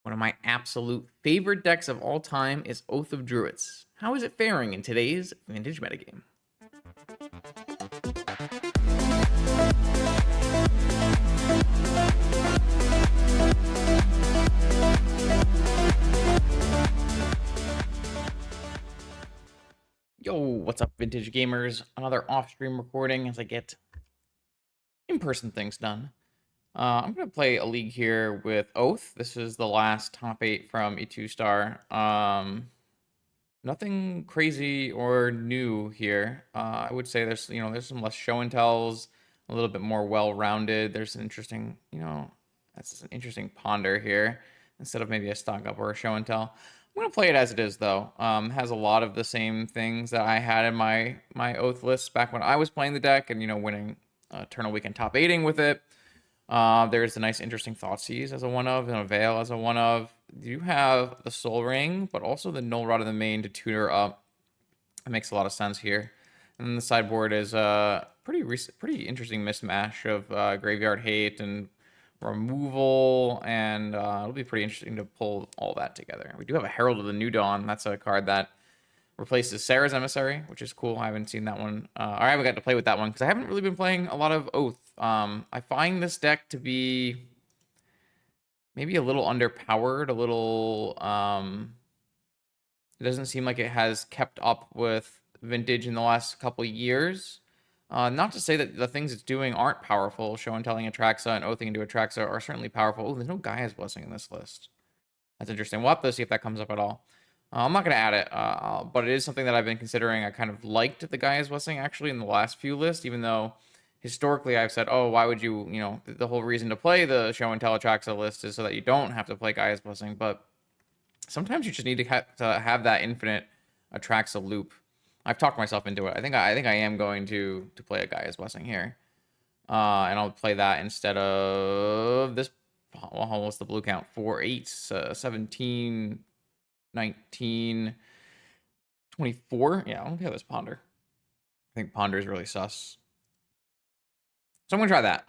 One of my absolute favorite decks of all time is Oath of Druids. How is it faring in today's vintage metagame? Yo, what's up, vintage gamers? Another off-stream recording as I get in-person things done. I'm going to play a league here with Oath. This is the last top 8 from a 2-star. Nothing crazy or new here. I would say there's some less show and tells, a little bit more well-rounded. There's an interesting, that's an interesting ponder here instead of maybe a stock up or a show and tell. I'm gonna play it as it is though. Has a lot of the same things that I had in my Oath list back when I was playing the deck and winning Eternal Weekend top 8ing with it. There's a nice interesting Thoughtseize as a one of and a Veil as a one of. You have the Soul Ring, but also the Null Rod in the main to tutor up. It makes a lot of sense here. And then the sideboard is a pretty interesting mismatch of Graveyard Hate and removal, and it'll be pretty interesting to pull all that together. We do have a Herald of the New Dawn. That's a card that replaces Sarah's Emissary, which is cool. I haven't seen that one. Or I haven't got to play with that one because I haven't really been playing a lot of Oath. I find this deck to be maybe a little underpowered, a little it doesn't seem like it has kept up with vintage in the last couple years. Not to say that the things it's doing aren't powerful. Show and Telling Atraxa and Oathing into Atraxa are certainly powerful. Oh, there's no Gaia's Blessing in this list. That's interesting. We'll have to see if that comes up at all. I'm not going to add it, but it is something that I've been considering. I kind of liked the Gaia's Blessing actually in the last few lists, even though historically I've said, oh, why would you, the whole reason to play the Show and Tell Atraxa list is so that you don't have to play Gaia's Blessing, but sometimes you just need to have that infinite Atraxa loop. I've talked myself into it. I think I am going to play a Gaia's Blessing here. And I'll play that instead of this. Well, what's the blue count? 4 8s, 17, 19, 24. Yeah, I'll play this Ponder. I think Ponder is really sus. So I'm gonna try that.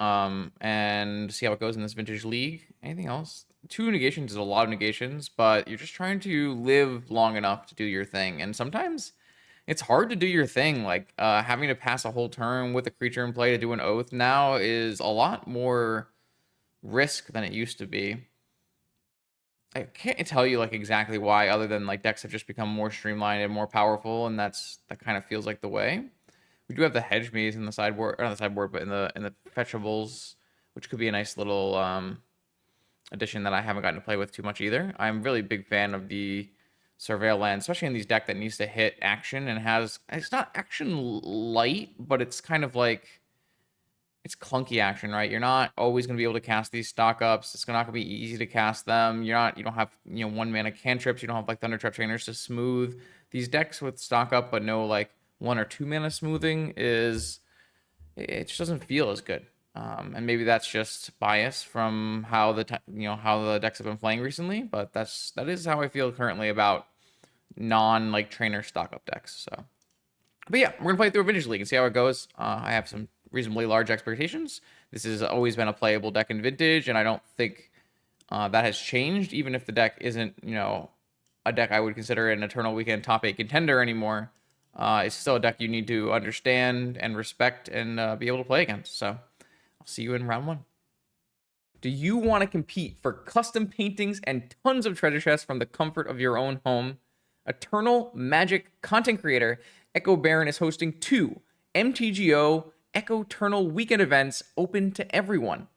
And see how it goes in this vintage league. Anything else? 2 negations is a lot of negations, but you're just trying to live long enough to do your thing. And sometimes it's hard to do your thing. Like having to pass a whole turn with a creature in play to do an Oath now is a lot more risk than it used to be. I can't tell you like exactly why, other than like decks have just become more streamlined and more powerful, and that kind of feels like the way. We do have the Hedge Maze in the sideboard, or not the sideboard, but in the fetchables, which could be a nice little addition that I haven't gotten to play with too much either. I'm really a big fan of the Surveil Land, especially in these deck that needs to hit action and it's not action light, but it's kind of like it's clunky action, right? You're not always going to be able to cast these stock ups. It's not going to be easy to cast them. You don't have 1 mana cantrips. You don't have like Thunder Trap Trainers to smooth these decks with stock up, but no like 1 or 2 mana smoothing it just doesn't feel as good. And maybe that's just bias from how how the decks have been playing recently, but that is how I feel currently about non like trainer stock up decks. So, but yeah, we're gonna play through a vintage league and see how it goes. I have some reasonably large expectations. This has always been a playable deck in vintage, and I don't think that has changed, even if the deck isn't a deck I would consider an Eternal Weekend top 8 contender anymore. It's still a deck you need to understand and respect and be able to play against. So I'll see you in round 1. Do you want to compete for custom paintings and tons of treasure chests from the comfort of your own home? Eternal Magic content creator Echo Baron is hosting 2 MTGO Echo Eternal weekend events open to everyone.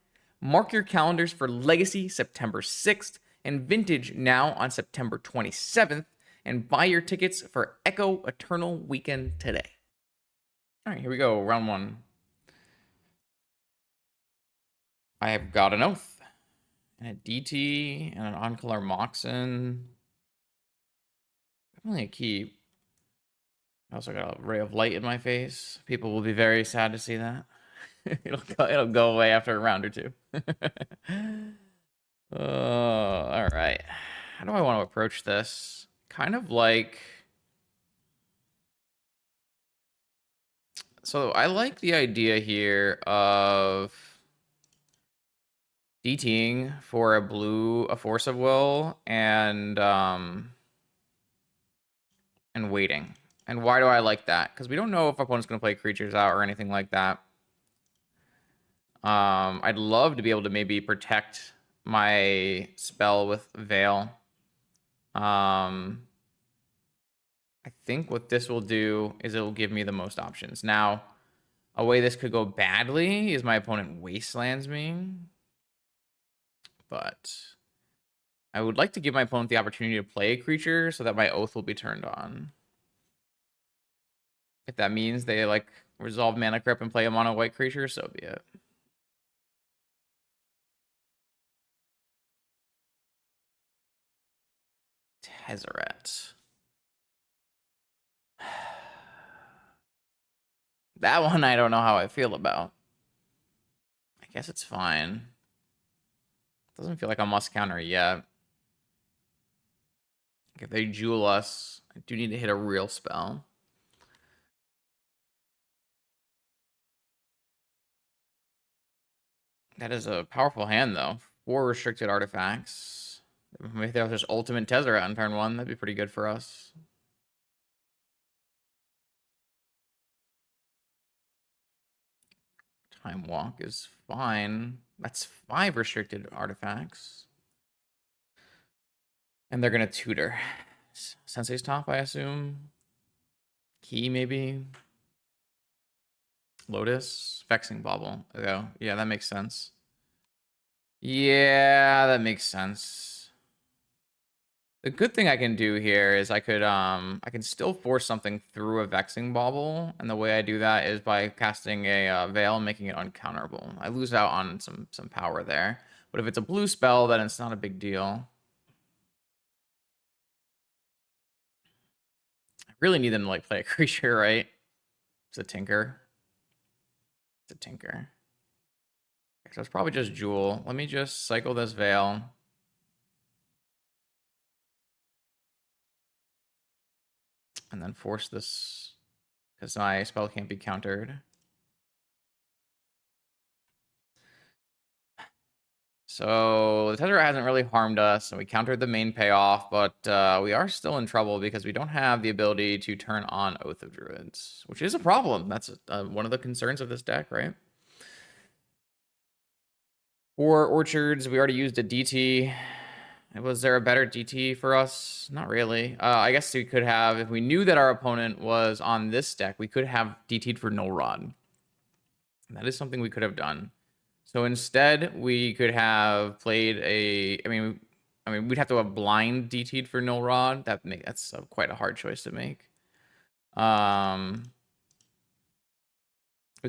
Mark your calendars for Legacy September 6th and Vintage now on September 27th, and buy your tickets for Echo Eternal weekend today. All right, here we go. Round 1. I have got an Oath, and a DT, and an On-Color Moxen. Definitely a keep. I also got a Ray of Light in my face. People will be very sad to see that. it'll go away after a round or 2. All right. How do I want to approach this? Kind of like... So I like the idea here of DTing for a Force of Will, and waiting. And why do I like that? Because we don't know if opponent's going to play creatures out or anything like that. I'd love to be able to maybe protect my spell with Veil. I think what this will do is it will give me the most options. Now, a way this could go badly is my opponent wastelands me. But I would like to give my opponent the opportunity to play a creature so that my Oath will be turned on. If that means they like resolve mana creep and play a mono white creature, so be it. Tezzeret. That one I don't know how I feel about. I guess it's fine. Doesn't feel like a must counter yet. If they jewel us, I do need to hit a real spell. That is a powerful hand, though. 4 restricted artifacts. If there was just ultimate Tezzeret on turn 1, that'd be pretty good for us. Time Walk is fine. That's 5 restricted artifacts. And they're going to tutor. Sensei's Top, I assume. Key, maybe. Lotus. Vexing Bauble. Oh, yeah, that makes sense. Yeah, that makes sense. The good thing I can do here is I can still force something through a Vexing Bauble, and the way I do that is by casting a Veil and making it uncounterable. I lose out on some power there, but if it's a blue spell, then it's not a big deal. I really need them to like play a creature, right? It's a Tinker. It's a Tinker. So it's probably just Jewel. Let me just cycle this Veil. And then force this, because my spell can't be countered. So the Tezzeret hasn't really harmed us, and we countered the main payoff, but we are still in trouble because we don't have the ability to turn on Oath of Druids, which is a problem. That's one of the concerns of this deck, right? For Orchards, we already used a DT. Was there a better DT for us? Not really. I guess we could have, if we knew that our opponent was on this deck, we could have DT'd for Null Rod. That is something we could have done. So instead, we could have played a. I mean, we'd have to have blind DT'd for Null Rod. That's quite a hard choice to make. We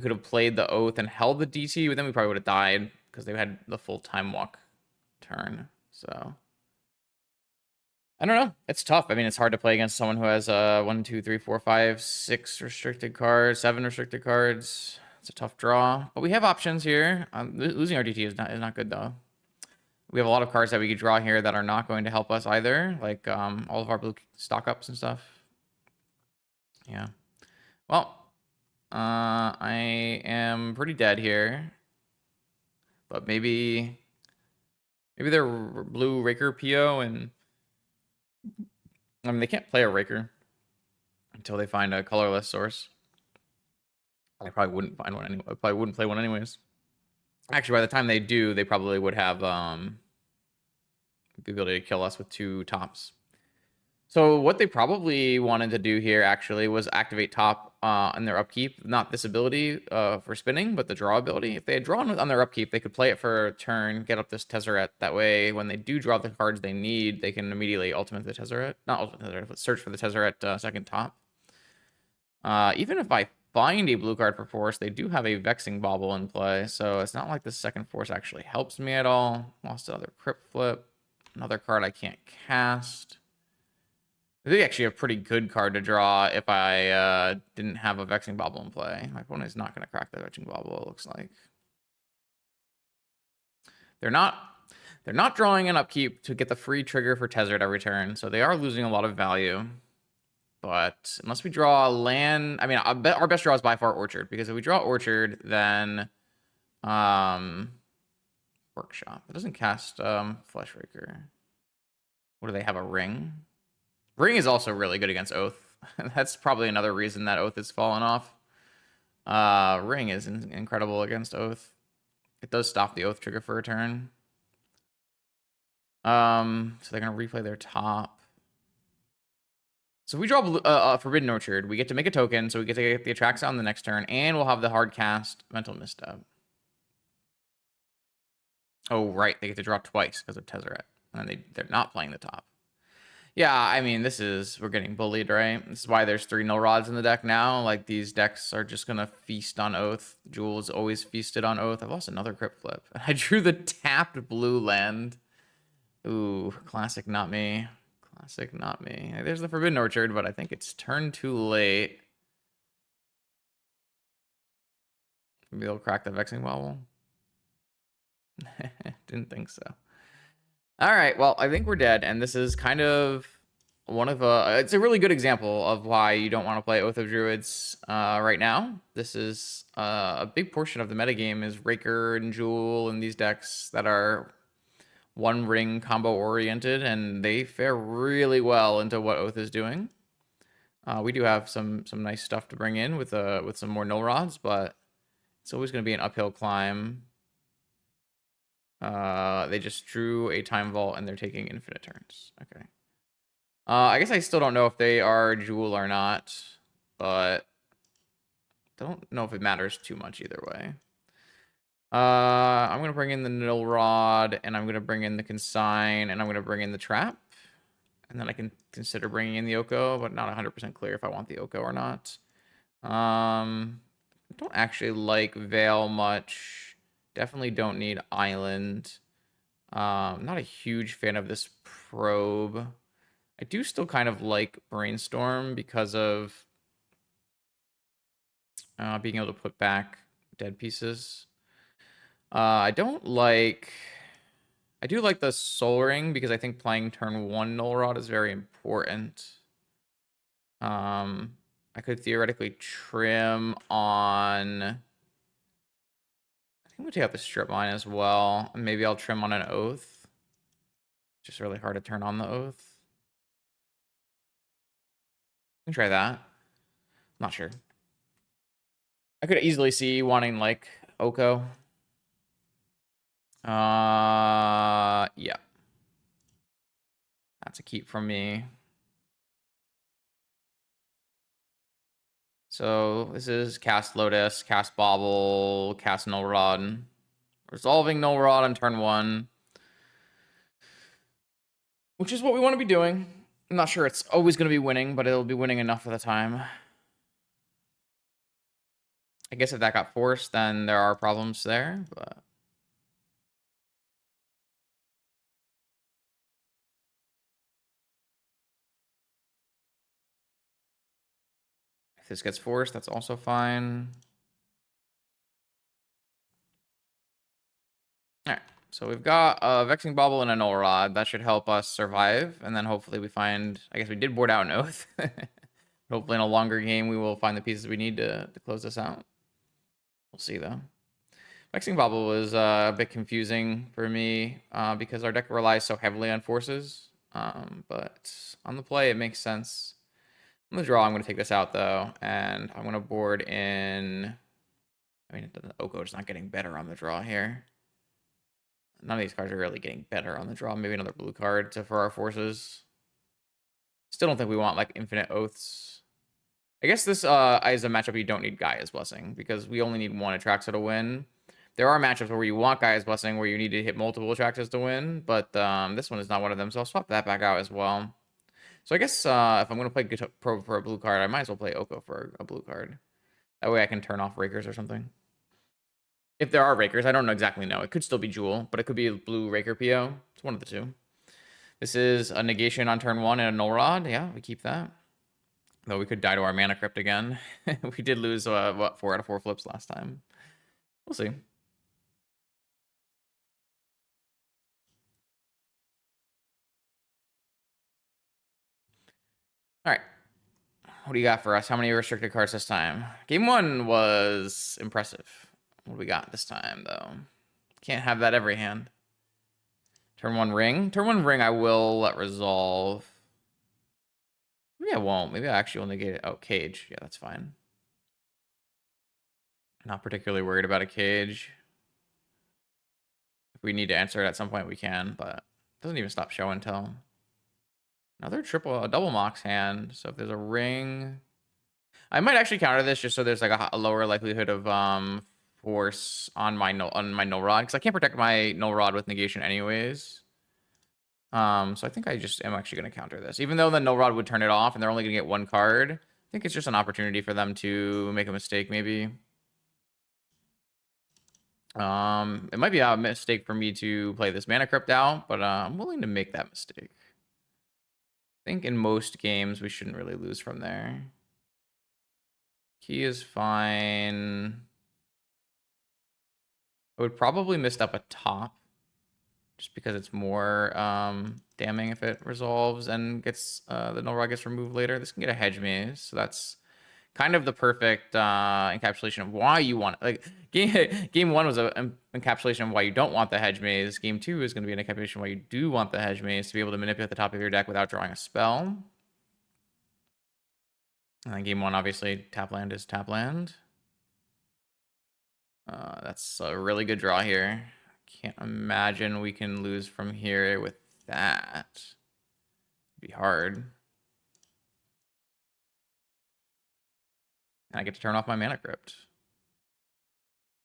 could have played the Oath and held the DT, but then we probably would have died because they had the full Time Walk turn. So I don't know. It's tough. I mean, it's hard to play against someone who has 1, 2, 3, 4, 5, 6 restricted cards, 7 restricted cards. It's a tough draw, but we have options here. Losing our DT is not good though. We have a lot of cards that we could draw here that are not going to help us either, like all of our blue stock ups and stuff. Yeah. Well, I am pretty dead here, but maybe they're blue Raker PO, and I mean they can't play a Raker until they find a colorless source. I probably wouldn't find one anyway. I probably wouldn't play one anyways. Actually, by the time they do, they probably would have the ability to kill us with 2 tops. So what they probably wanted to do here actually was activate top on their upkeep. Not this ability for spinning, but the draw ability. If they had drawn on their upkeep, they could play it for a turn, get up this Tezzeret. That way, when they do draw the cards they need, they can immediately ultimate the Tezzeret. Not ultimate Tezzeret, but search for the Tezzeret second top. Even if I find a blue card for force, they do have a Vexing Bauble in play, so it's not like the second force actually helps me at all. Lost another Crypt Flip. Another card I can't cast. I think actually a pretty good card to draw if I didn't have a Vexing Bauble in play. My opponent is not going to crack the Vexing Bauble, it looks like. They're not drawing an upkeep to get the free trigger for Tezzeret every turn, so they are losing a lot of value. But unless we draw a land, I mean, our best draw is by far Orchard, because if we draw Orchard, then Workshop. It doesn't cast Flesh Raker. What do they have? A Ring? Ring is also really good against Oath. That's probably another reason that Oath has fallen off. Ring is incredible against Oath. It does stop the Oath trigger for a turn. So they're gonna replay their top. So if we draw Forbidden Orchard, we get to make a token, so we get to get the Atraxa on the next turn, and we'll have the hard cast Mental Misstep. Oh, right, they get to draw twice because of Tezzeret, and they're not playing the top. Yeah, I mean, we're getting bullied, right? This is why there's 3 Null Rods in the deck now. Like, these decks are just gonna feast on Oath. Jewel's always feasted on Oath. I've lost another Crypt Flip. I drew the tapped blue land. Ooh, classic not me. Classic not me. There's the Forbidden Orchard, but I think it's turned too late. Maybe they'll crack the Vexing Bauble. Didn't think so. All right, well, I think we're dead, and this is kind of one of it's a really good example of why you don't want to play Oath of Druids right now. This is a big portion of the metagame is Raker and Jewel and these decks that are one ring combo oriented, and they fare really well into what Oath is doing. We do have some nice stuff to bring in with some more Null Rods, but it's always going to be an uphill climb. They just drew a Time Vault and they're taking infinite turns. Okay. I guess I still don't know if they are Jewel or not, but don't know if it matters too much either way. I'm going to bring in the Null Rod, and I'm going to bring in the Consign, and I'm going to bring in the Trap. And then I can consider bringing in the Oko, but not 100% clear if I want the Oko or not. I don't actually like Veil much. Definitely don't need Island. Not a huge fan of this Probe. I do still kind of like Brainstorm because of being able to put back dead pieces. I do like the Soul Ring because I think playing turn 1 Null Rod is very important. I could theoretically trim on... I think we'll take out the Strip Mine as well. Maybe I'll trim on an Oath. Just really hard to turn on the Oath. We can try that. Not sure. I could easily see wanting, like, Oko. Yeah. That's a keep from me. So this is cast Lotus, cast Bauble, cast Null Rod. Resolving Null Rod on turn 1. Which is what we want to be doing. I'm not sure it's always going to be winning, but it'll be winning enough of the time. I guess if that got forced, then there are problems there, but... If this gets forced, that's also fine. All right, so we've got a Vexing Bauble and a Null Rod. That should help us survive, and then hopefully we find... I guess we did board out an Oath. Hopefully in a longer game, we will find the pieces we need to close this out. We'll see, though. Vexing Bauble was a bit confusing for me because our deck relies so heavily on forces. But on the play, it makes sense. On the draw, I'm going to take this out, though, and I'm going to board in... I mean, Oko's not getting better on the draw here. None of these cards are really getting better on the draw. Maybe another blue card for our forces. Still don't think we want, like, infinite Oaths. I guess this is a matchup you don't need Gaia's Blessing, because we only need one Atraxa to win. There are matchups where you want Gaia's Blessing, where you need to hit multiple Atraxas to win, but this one is not one of them, so I'll swap that back out as well. So I guess if I'm going to play Probe for a blue card, I might as well play Oko for a blue card. That way I can turn off Rakers or something. If there are Rakers, I don't exactly know. It could still be Jewel, but it could be a blue Raker PO. It's one of the two. This is a negation on turn 1 and a Null Rod. Yeah, we keep that. Though we could die to our Mana Crypt again. We did lose, what, 4 out of 4 flips last time. We'll see. All right. What do you got for us? How many restricted cards this time? Game 1 was impressive. What do we got this time, though? Can't have that every hand. Turn 1 ring. Turn 1 ring I will let resolve. Maybe I won't. Maybe I actually will negate it. Oh, cage. Yeah, that's fine. Not particularly worried about a cage. If we need to answer it at some point, we can, but it doesn't even stop show and tell. Another a double mox hand. So if there's a ring, I might actually counter this just so there's like a lower likelihood of force on my null rod, because I can't protect my null rod with negation anyways. So I think I just am actually going to counter this, even though the null rod would turn it off and they're only going to get 1 card. I think it's just an opportunity for them to make a mistake, maybe. It might be a mistake for me to play this mana crypt out, but I'm willing to make that mistake. I think in most games we shouldn't really lose from there. Key is fine. I would probably mist up a top, just because it's more damning if it resolves and gets the null rod gets removed later. This can get a hedge maze, so that's kind of the perfect encapsulation of why you want it. Like game 1 was an encapsulation of why you don't want the hedge maze. Game 2 is going to be an encapsulation of why you do want the hedge maze, to be able to manipulate the top of your deck without drawing a spell. And then game 1, obviously, tap land is tap land. That's a really good draw here. Can't imagine we can lose from here with that. It'd be hard. And I get to turn off my mana crypt.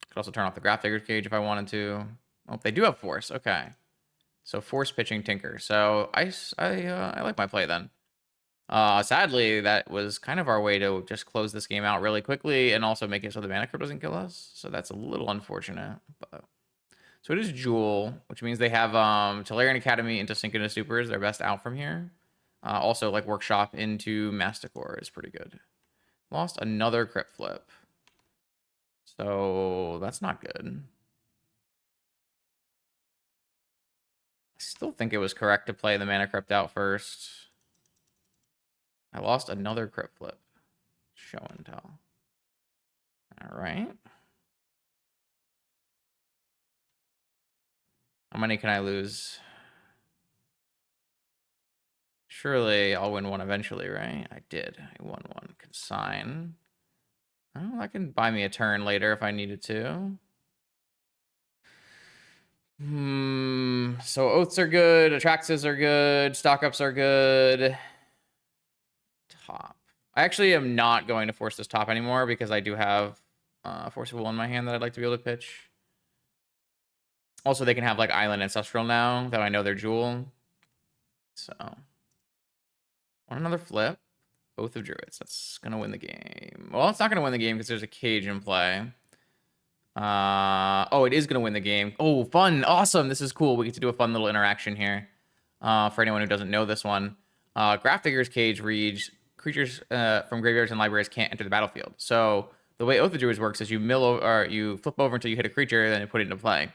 Could also turn off the Graph-Digger's Cage if I wanted to. Oh, they do have force. Okay. So force pitching Tinker. So I like my play then. Sadly, that was kind of our way to just close this game out really quickly and also make it so the mana crypt doesn't kill us. So that's a little unfortunate. But so it is Jewel, which means they have Tolarian Academy into Synchronous Supers, their best out from here. Also, like Workshop into Masticore is pretty good. Lost another crypt flip. So that's not good. I still think it was correct to play the mana crypt out first. I lost another crypt flip. Show and tell. All right. How many can I lose? Surely I'll win one eventually, right? I did. I won one. Consign. Oh, that can buy me a turn later if I needed to. So oaths are good. Atraxas are good. Stock ups are good. Top. I actually am not going to force this top anymore because I do have Force of Will in my hand that I'd like to be able to pitch. Also, they can have like Island Ancestral now that I know they're Jewel. So, want another flip? Oath of Druids. That's gonna win the game. Well, it's not gonna win the game because there's a cage in play. Oh, it is gonna win the game. Oh, fun, awesome. This is cool. We get to do a fun little interaction here. For anyone who doesn't know this one, Graph-Digger's Cage reads creatures from graveyards and libraries can't enter the battlefield. So the way Oath of Druids works is you you flip over until you hit a creature, then you put it into play.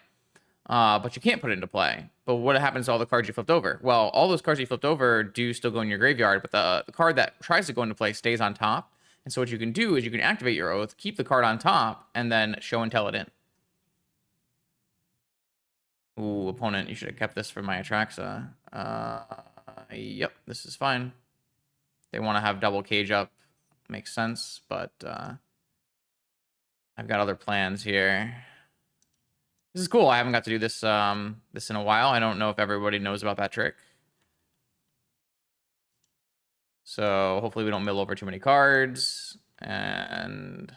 But you can't put it into play. But what happens to all the cards you flipped over? Well, all those cards you flipped over do still go in your graveyard, but the card that tries to go into play stays on top. And so what you can do is you can activate your Oath, keep the card on top, and then show and tell it in. Ooh, opponent, you should have kept this for my Atraxa. Yep, this is fine. They want to have double cage up. Makes sense, but I've got other plans here. This is cool. I haven't got to do this this in a while. I don't know if everybody knows about that trick. So hopefully we don't mill over too many cards. And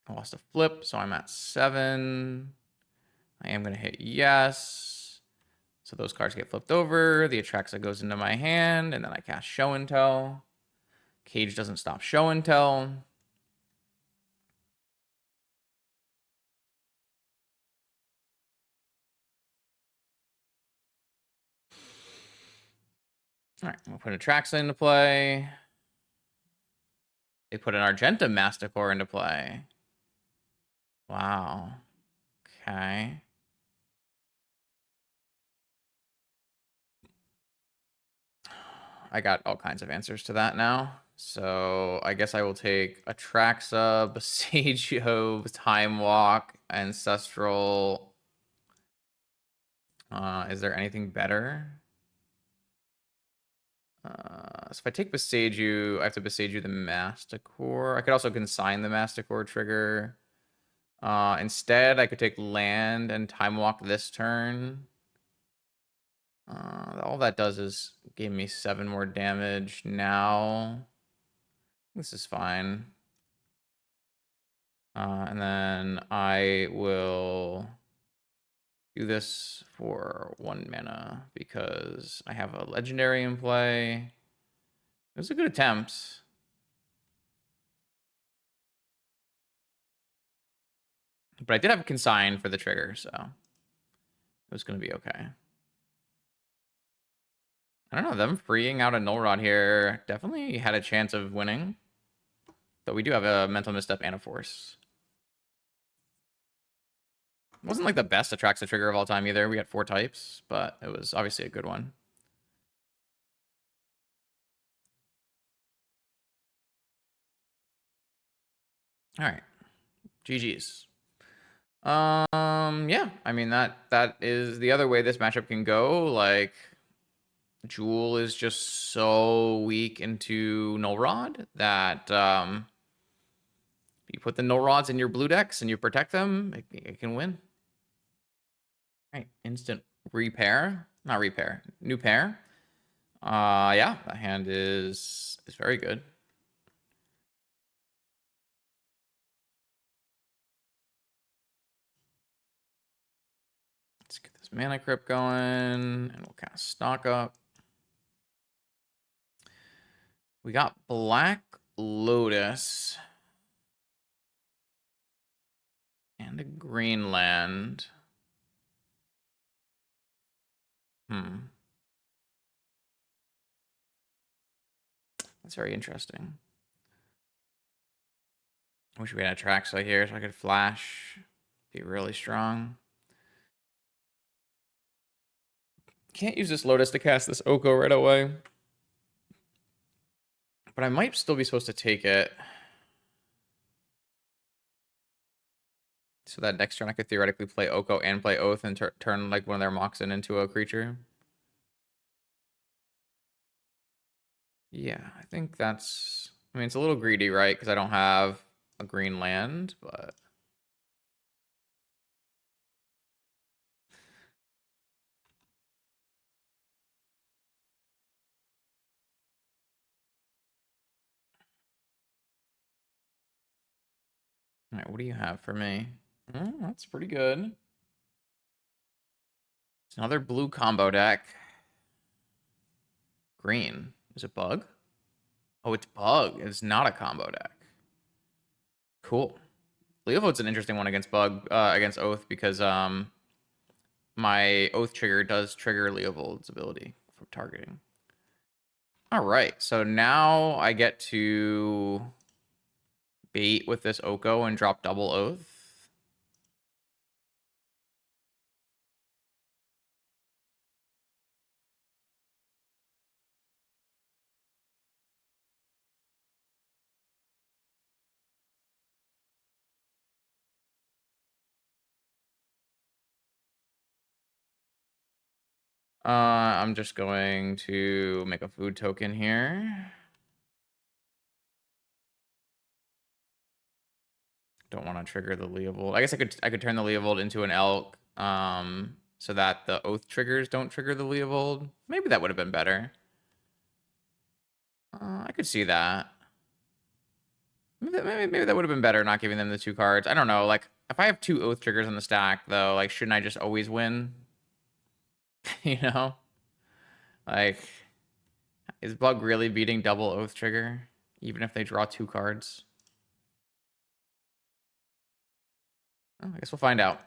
I lost a flip, so I'm at 7. I am going to hit yes. So those cards get flipped over. The Atraxa goes into my hand, and then I cast Show and Tell. Cage doesn't stop Show and Tell. All right, we'll put Atraxa into play. They put an Argenta Masticore into play. Wow. Okay. I got all kinds of answers to that now. So I guess I will take Atraxa, Besagio, Time Walk, Ancestral. Is there anything better? So if I take Besagio, I have to Besagio the Masticore. I could also consign the Masticore trigger. Instead, I could take land and Time Walk this turn. All that does is give me 7 more damage now. This is fine. And then I will do this for 1 mana because I have a legendary in play. It was a good attempt. But I did have a consign for the trigger, so it was going to be okay. I don't know, them freeing out a Null Rod here definitely had a chance of winning. Though we do have a Mental Misstep and a Force. It wasn't like the best Atraxa trigger of all time either. We had 4 types, but it was obviously a good one. All right. GG's. Yeah, I mean that is the other way this matchup can go. Like Jewel is just so weak into Null Rod that you put the Null Rods in your blue decks and you protect them, it can win. All right, instant repair. Not repair. New pair. Yeah, that hand is very good. Let's get this mana crypt going, and we'll cast Stock Up. We got Black Lotus and a green land. That's very interesting. I wish we had Atraxa here so I could flash. Be really strong. Can't use this Lotus to cast this Oko right away. But I might still be supposed to take it. So that next turn I could theoretically play Oko and play Oath and turn like one of their Moxen into a creature. Yeah, I think that's... I mean, it's a little greedy, right? Because I don't have a green land, but... All right, what do you have for me? That's pretty good. It's another blue combo deck. Green. Is it bug? Oh, it's bug. It's not a combo deck. Cool. Leovold's an interesting one against bug, against Oath because my Oath trigger does trigger Leovold's ability for targeting. All right, so now I get to bait with this Oko and drop double Oath. I'm just going to make a food token here. Don't want to trigger the Leovold. I guess I could turn the Leovold into an Elk, so that the Oath triggers don't trigger the Leovold. Maybe that would have been better. I could see that. Maybe that would have been better, not giving them the 2 cards. I don't know. Like, if I have 2 Oath triggers on the stack, though, like, shouldn't I just always win? You know? Like, is Bug really beating double Oath trigger, even if they draw 2 cards? Oh, I guess we'll find out.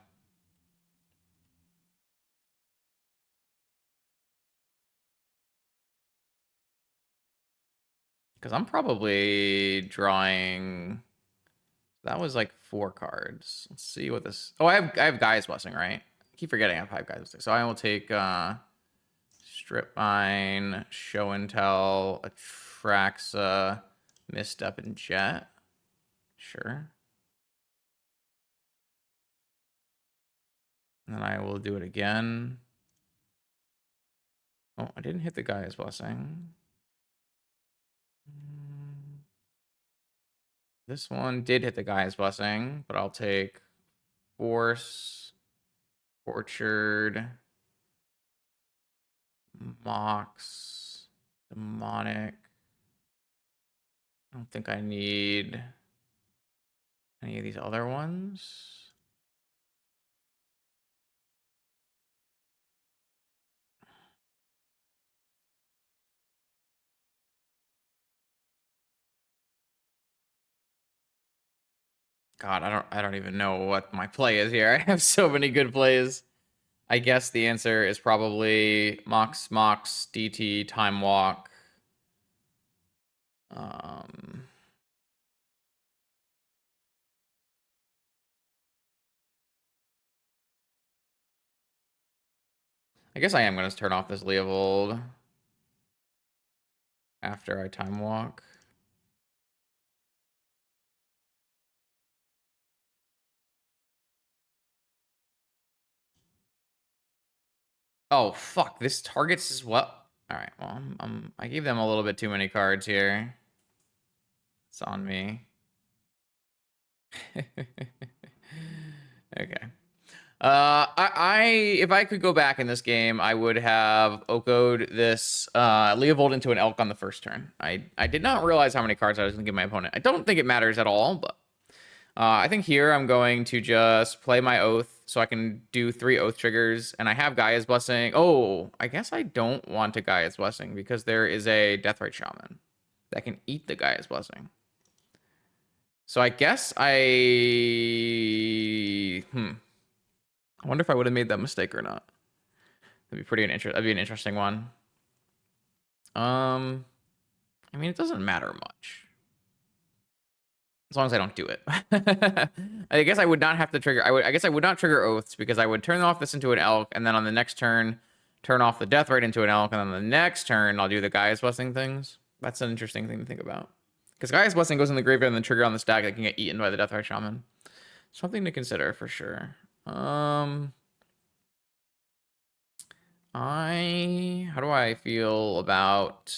Because I'm probably drawing... That was like 4 cards. Let's see what this... Oh, I have Gaia's Blessing, right? I keep forgetting I have 5 Gaia's Blessing. So I will take Strip Mine, Show and Tell, Atraxa, Misstep and jet. Sure. And then I will do it again. Oh, I didn't hit the Gaia's Blessing. This one did hit the Gaia's Blessing, but I'll take Force, Orchard, Mox, Demonic. I don't think I need any of these other ones. God, I don't even know what my play is here. I have so many good plays. I guess the answer is probably Mox, DT, Time Walk. I guess I am going to turn off this Leovold after I Time Walk. Oh, fuck. This targets as well. All right. Well, I gave them a little bit too many cards here. It's on me. Okay. If I could go back in this game, I would have Oko'd this Leovold into an Elk on the first turn. I did not realize how many cards I was going to give my opponent. I don't think it matters at all, but I think here I'm going to just play my Oath so I can do 3 Oath triggers, and I have Gaia's Blessing. Oh, I guess I don't want a Gaia's Blessing because there is a Deathrite Shaman that can eat the Gaia's Blessing. So I guess I wonder if I would have made that mistake or not. That'd be that'd be an interesting one. I mean, it doesn't matter much. As long as I don't do it. I guess I would not have to trigger. I guess I would not trigger Oaths because I would turn off this into an Elk, and then on the next turn, turn off the Deathrite into an Elk, and then the next turn, I'll do the Gaia's Blessing things. That's an interesting thing to think about. Because Gaia's Blessing goes in the graveyard and then trigger on the stack that can get eaten by the Deathrite Shaman. Something to consider for sure. How do I feel about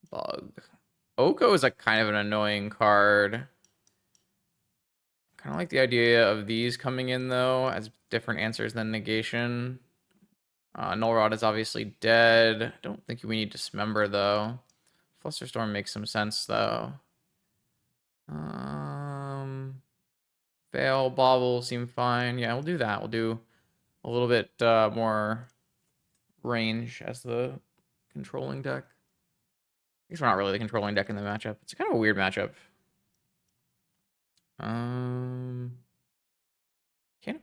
Bug? Oko is a kind of an annoying card. Kind of like the idea of these coming in, though, as different answers than negation. Null Rod is obviously dead. Don't think we need Dismember, though. Flusterstorm makes some sense, though. Veil, Bauble seem fine. Yeah, we'll do that. We'll do a little bit more range as the controlling deck. I guess we're not really the controlling deck in the matchup. It's kind of a weird matchup. Can't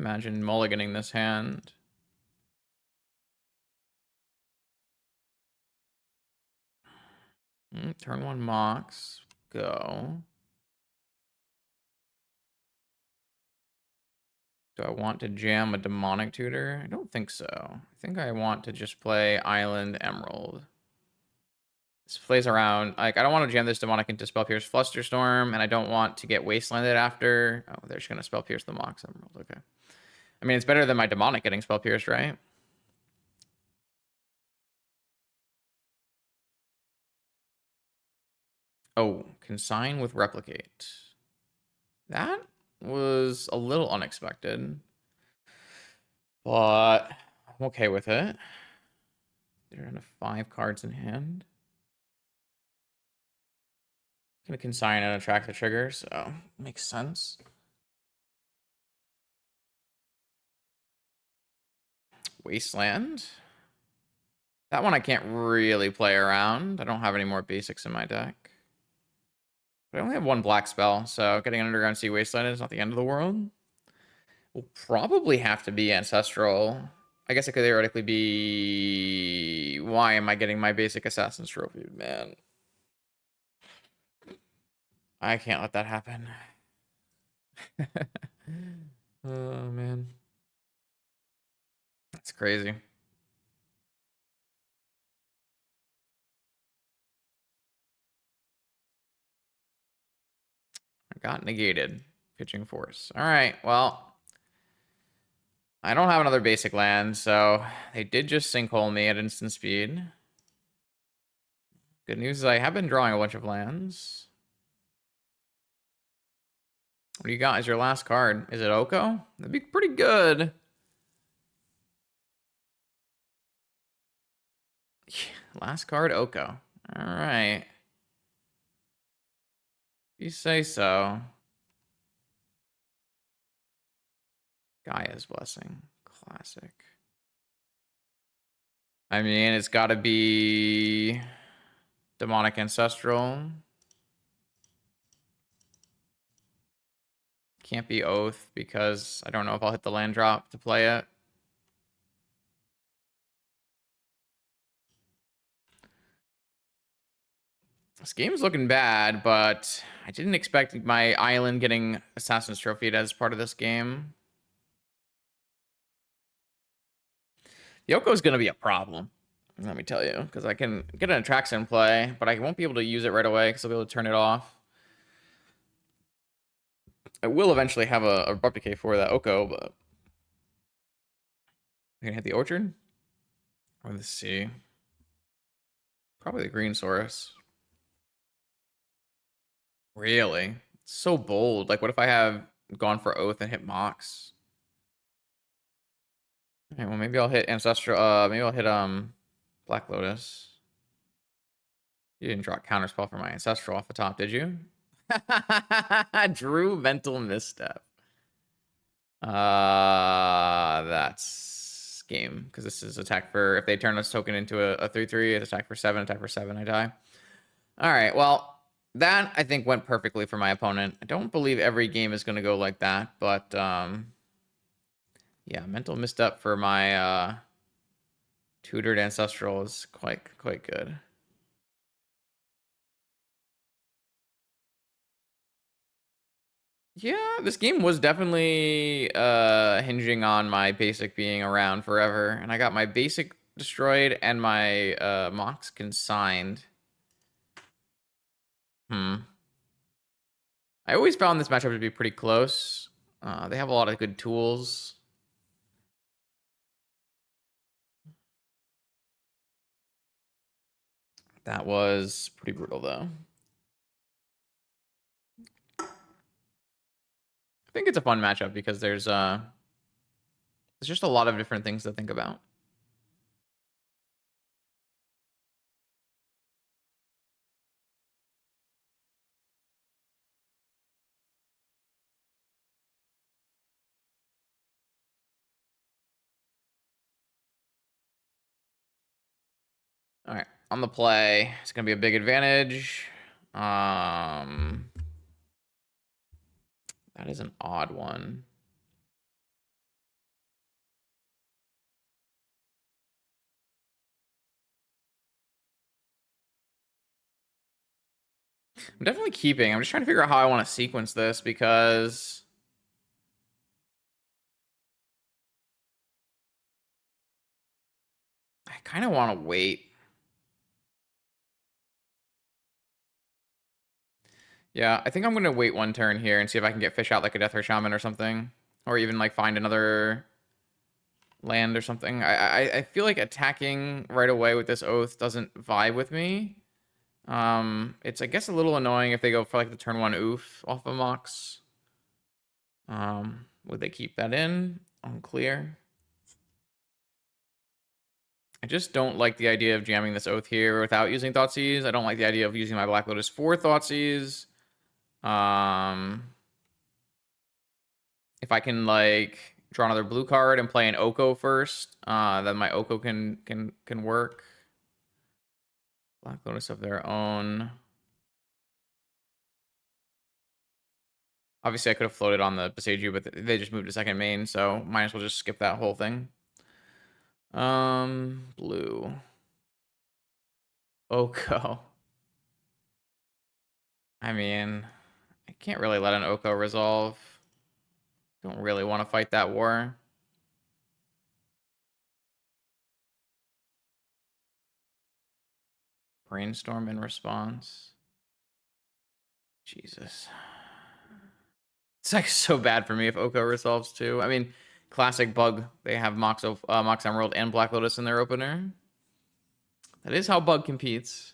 imagine mulliganing this hand. Turn 1 Mox. Go. Do I want to jam a Demonic Tutor? I don't think so. I think I want to just play Island Emerald. This plays around. Like, I don't want to jam this Demonic into Spell Pierce Flusterstorm, and I don't want to get Wastelanded after. Oh, they're just going to Spell Pierce the Mox Emerald. Okay. I mean, it's better than my Demonic getting Spell Pierced, right? Oh, Consign with Replicate. That was a little unexpected, but I'm okay with it. They're down to 5 cards in hand. Gonna consign and attract the trigger, so makes sense. Wasteland. That one I can't really play around. I don't have any more basics in my deck. But I only have 1 black spell, so getting an Underground Sea Wasteland is not the end of the world. Will probably have to be Ancestral. I guess it could theoretically be... Why am I getting my basic Assassin's Trophy? Man. I can't let that happen. Oh, man. That's crazy. Got negated. Pitching force. All right, well, I don't have another basic land, so they did just sinkhole me at instant speed. Good news is I have been drawing a bunch of lands. What do you got as your last card? Is it Oko? That'd be pretty good. Last card, Oko. All right. You say so. Gaia's Blessing. Classic. I mean, it's got to be Demonic Ancestral. Can't be Oath because I don't know if I'll hit the land drop to play it. This game's looking bad, but I didn't expect my island getting Assassin's Trophy as part of this game. Yoko's going to be a problem, let me tell you, because I can get an Atraxa in play, but I won't be able to use it right away because I'll be able to turn it off. I will eventually have a Abrupt Decay for that Oko, but I'm going to hit the Orchard or the Sea. Probably the Green Saurus. Really? It's so bold. Like, what if I have gone for Oath and hit Mox? Okay, well, maybe I'll hit Ancestral. Maybe I'll hit Black Lotus. You didn't draw a counterspell for my Ancestral off the top, did you? Drew Mental Misstep. That's game, because this is attack for, if they turn this token into a 3/3, it's attack for 7, attack for 7, I die. All right, well, that I think went perfectly for my opponent. I don't believe every game is going to go like that, but yeah, Mental Misstep for my tutored Ancestral is quite good. Yeah, this game was definitely hinging on my basic being around forever, and I got my basic destroyed and my Mox consigned. I always found this matchup to be pretty close. They have a lot of good tools. That was pretty brutal, though. I think it's a fun matchup because there's just a lot of different things to think about. All right, on the play, it's gonna be a big advantage. That is an odd one. I'm definitely keeping. I'm just trying to figure out how I want to sequence this because I kind of want to wait. Yeah, I think I'm going to wait one turn here and see if I can get fish out like a Death Ray Shaman or something. Or even like find another land or something. I feel like attacking right away with this Oath doesn't vibe with me. It's, I guess, a little annoying if they go for like the turn 1 oof off of Mox. Would they keep that in? Unclear. I just don't like the idea of jamming this Oath here without using Thoughtseize. I don't like the idea of using my Black Lotus for Thoughtseize. If I can like draw another blue card and play an Oko first, then my Oko can work. Black Lotus of their own. Obviously, I could have floated on the Beseiju, but they just moved to second main, so might as well just skip that whole thing. Blue. Oko. I mean, I can't really let an Oko resolve. Don't really want to fight that war. Brainstorm in response. Jesus. It's like so bad for me if Oko resolves too. I mean, classic bug. They have Mox Emerald and Black Lotus in their opener. That is how bug competes.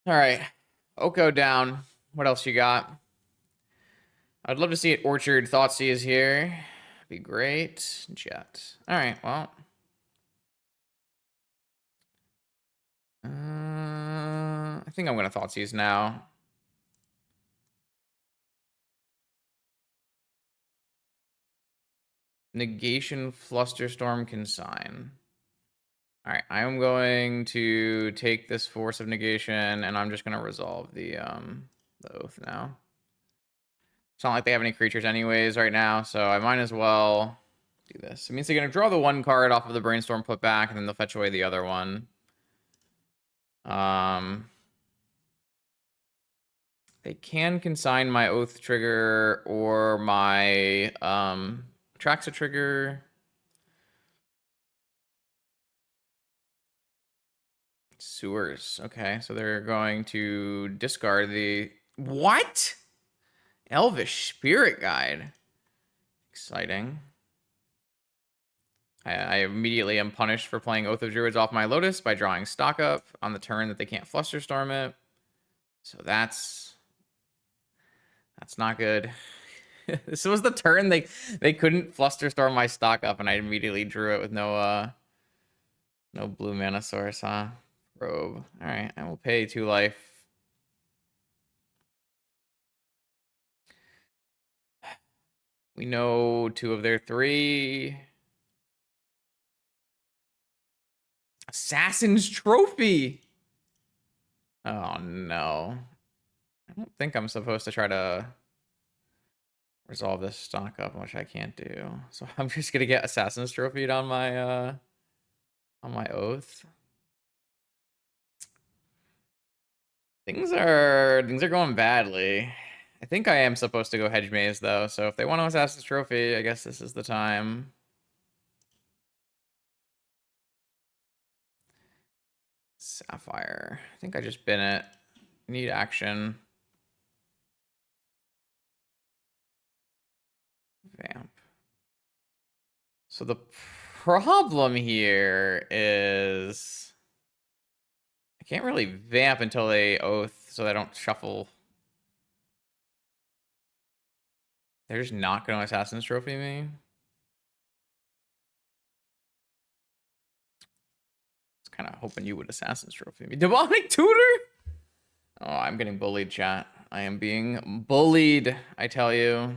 All right. Oko down. What else you got? I'd love to see it. Orchard Thoughtseize is here. Be great. Jet. All right. Well. I think I'm gonna Thoughtseize now. Negation Flusterstorm Consign. All right, I'm going to take this Force of Negation, and I'm just gonna resolve the Oath now. It's not like they have any creatures anyways right now, so I might as well do this. It means they're gonna draw the one card off of the Brainstorm put back, and then they'll fetch away the other one. They can consign my Oath trigger or my Atraxa trigger. Sewers. Okay, so they're going to discard the... What? Elvish Spirit Guide. Exciting. I immediately am punished for playing Oath of Druids off my Lotus by drawing stock up on the turn that they can't Flusterstorm it. So that's not good. This was the turn they couldn't Flusterstorm my stock up, and I immediately drew it with no blue mana source, huh? Probe. All right, I will pay 2 life. We know 2 of their 3. Assassin's Trophy. Oh no. I don't think I'm supposed to try to resolve this stock up, which I can't do. So I'm just gonna get Assassin's Trophied on my Oath. Things are going badly. I think I am supposed to go Hedge Maze though, so if they want to Assassin's Trophy, I guess this is the time. Sapphire. I think I just bin it. Need action. Vamp. So the problem here is I can't really vamp until they Oath, so they don't shuffle. They're just not going to Assassin's Trophy me. I was kind of hoping you would Assassin's Trophy me. Demonic Tutor? Oh, I'm getting bullied, chat. I am being bullied, I tell you.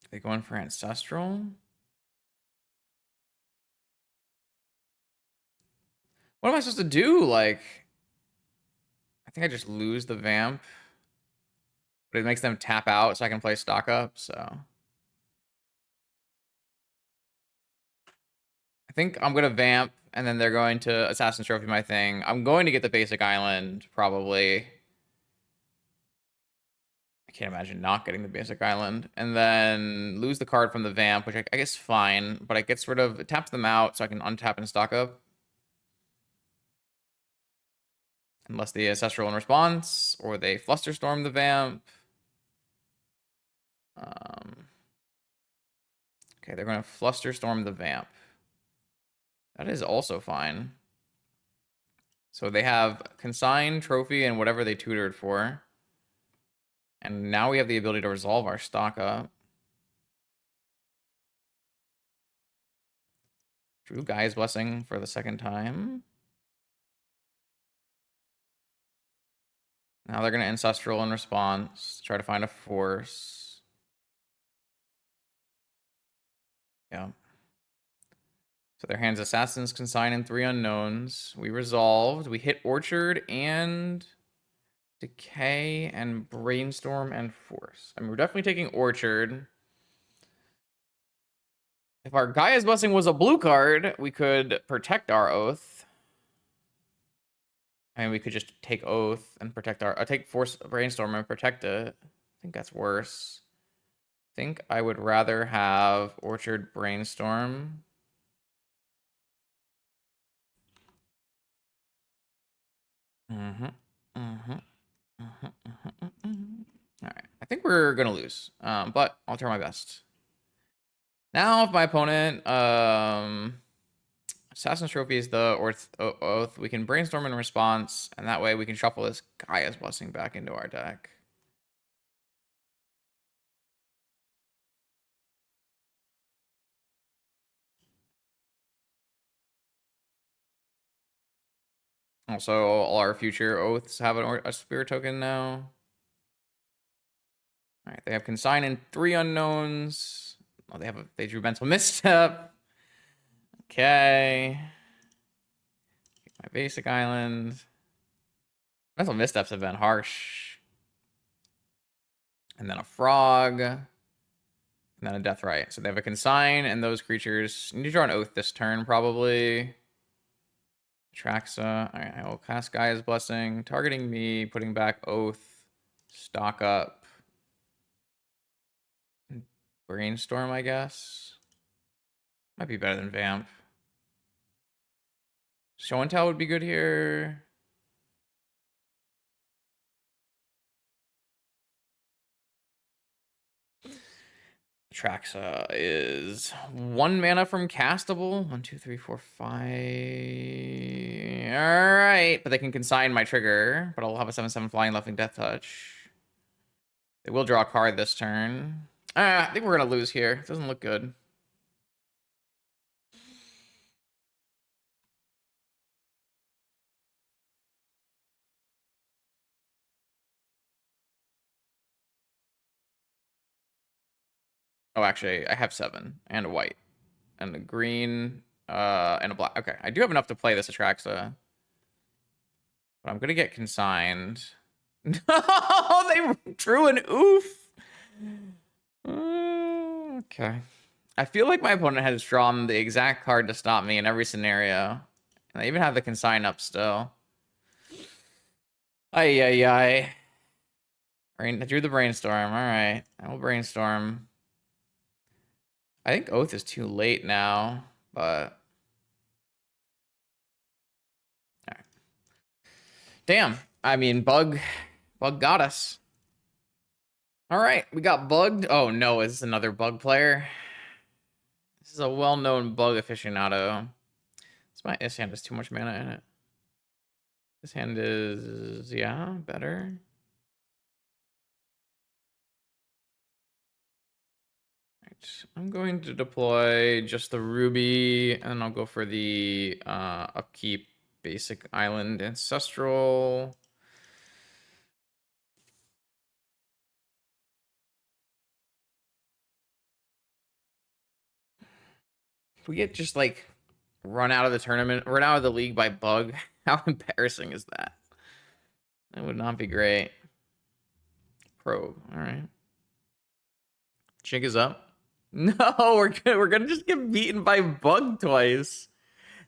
Are they going for Ancestral? What am I supposed to do? Like, I think I just lose the Vamp. But it makes them tap out so I can play stock up, so. I think I'm going to Vamp, and then they're going to Assassin's Trophy my thing. I'm going to get the basic island, probably. I can't imagine not getting the basic island. And then lose the card from the Vamp, which I guess fine. But it gets rid of... It taps them out so I can untap and stock up. Unless the Ancestral in response, or they Flusterstorm the Vamp. Okay, they're going to Flusterstorm the Vamp. That is also fine. So they have Consign, Trophy, and whatever they tutored for. And now we have the ability to resolve our stock up. Drew Guy's Blessing for the second time. Now they're going to Ancestral in response. Try to find a force. Yeah. So their hand's Assassins, Consign, and 3 Unknowns. We resolved. We hit Orchard and Decay and Brainstorm and Force. I mean, we're definitely taking Orchard. If our Gaia's Blessing was a blue card, we could protect our Oath. I mean, we could just take Oath and protect our... take Force Brainstorm and protect it. I think that's worse. I think I would rather have Orchard Brainstorm. All right, I think we're gonna lose, but I'll try my best. Now, if my opponent Assassin's Trophy is the Oath, we can Brainstorm in response, and that way we can shuffle this Gaia's Blessing back into our deck. Also, all our future Oaths have a Spirit token now. All right, they have Consign and 3 unknowns. Oh, they drew Mental Misstep. Okay. My basic island. Mental Missteps have been harsh. And then a Frog. And then a Deathrite. So they have a Consign, and those creatures need to draw an Oath this turn, probably. Atraxa. All right, I will cast Gaia's Blessing, targeting me, putting back Oath, stock up. Brainstorm, I guess. Might be better than Vamp. Show and Tell would be good here. Atraxa is 1 mana from castable. 1, 2, 3, 4, 5. All right, but they can consign my trigger, but I'll have a 7/7 flying left and Death Touch. They will draw a card this turn. I think we're gonna lose here. It doesn't look good. Oh, actually, I have 7 and a white and a green and a black. Okay, I do have enough to play this Atraxa, but I'm gonna get consigned. No, they drew an oof. Okay. I feel like my opponent has drawn the exact card to stop me in every scenario. And I even have the consign up still. Ay, ay, ay. I drew the brainstorm. All right. I will brainstorm. I think Oath is too late now, but... All right. Damn. I mean, Bug got us. All right. We got bugged. Oh, no. Is this another Bug player? This is a well-known Bug aficionado. This hand has too much mana in it. This hand is, yeah, better. Right. I'm going to deploy just the Ruby, and I'll go for the upkeep basic island ancestral. If we get just like run out of the tournament, run out of the league by Bug, how embarrassing is that? That would not be great. Probe. All right. Jig is up. No, we're gonna just get beaten by Bug twice.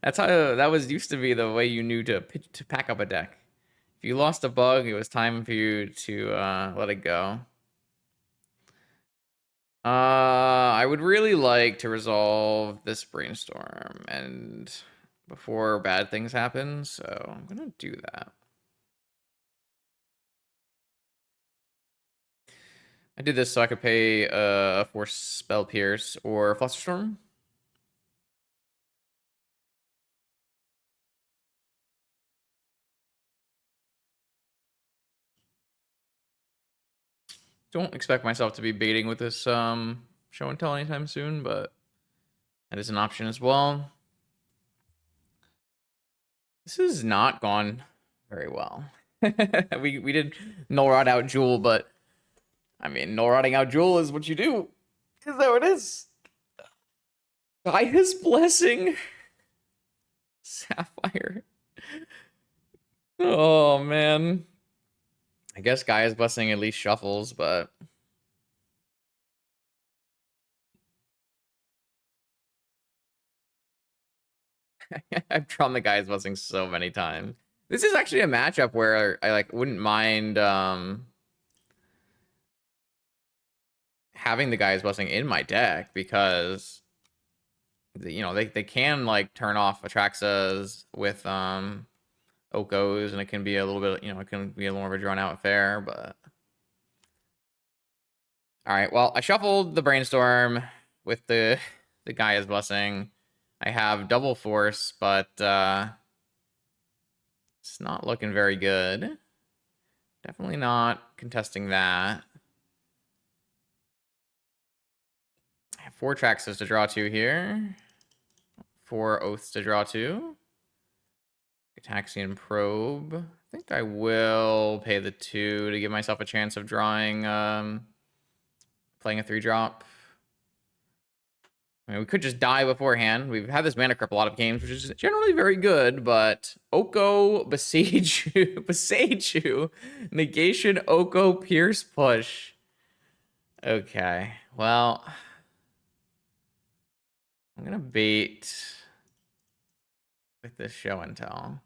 That's how that was used to be the way you knew to pack up a deck. If you lost a Bug, it was time for you to let it go. I would really like to resolve this brainstorm and before bad things happen, so I'm gonna do that. I did this so I could pay for Spell Pierce or Flusterstorm. Don't expect myself to be baiting with this show and tell anytime soon, but that is an option as well. This has not gone very well. we did null rod out Jewel, but I mean, null rodding out Jewel is what you do. Is that what it is? Gaia's Blessing. Sapphire. Oh, man. I guess Gaia's Blessing at least shuffles, but I've drawn the Gaia's Blessing so many times. This is actually a matchup where I like wouldn't mind having the Gaia's Blessing in my deck because you know they can like turn off Atraxas with Okos, and it can be a little bit, you know, it can be a little more of a drawn out affair, but all right. Well, I shuffled the Brainstorm with the Gaia's Blessing. I have double force, but it's not looking very good. Definitely not contesting that. I have 4 Traxas to draw 2 here. 4 Oaths to draw 2. Ataxian Probe. I think I will pay the 2 to give myself a chance of drawing, playing a 3-drop. I mean, we could just die beforehand. We've had this mana creep a lot of games, which is generally very good, but Oko, Besiege You, Besiege You, Negation, Oko, Pierce, Push. Okay, well, I'm gonna bait with this show and tell.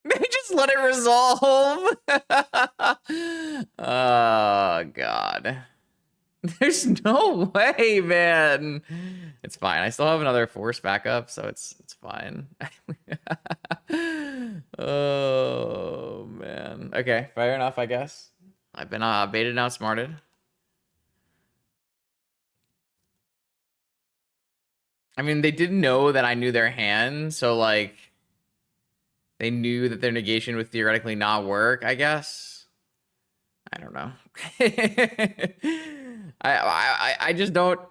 They just let it resolve. Oh, God. There's no way, man. It's fine. I still have another force backup, so it's fine. Oh, man. Okay, fair enough, I guess. I've been baited and outsmarted. I mean, they didn't know that I knew their hand, so like they knew that their negation would theoretically not work, I guess. I don't know. I just don't.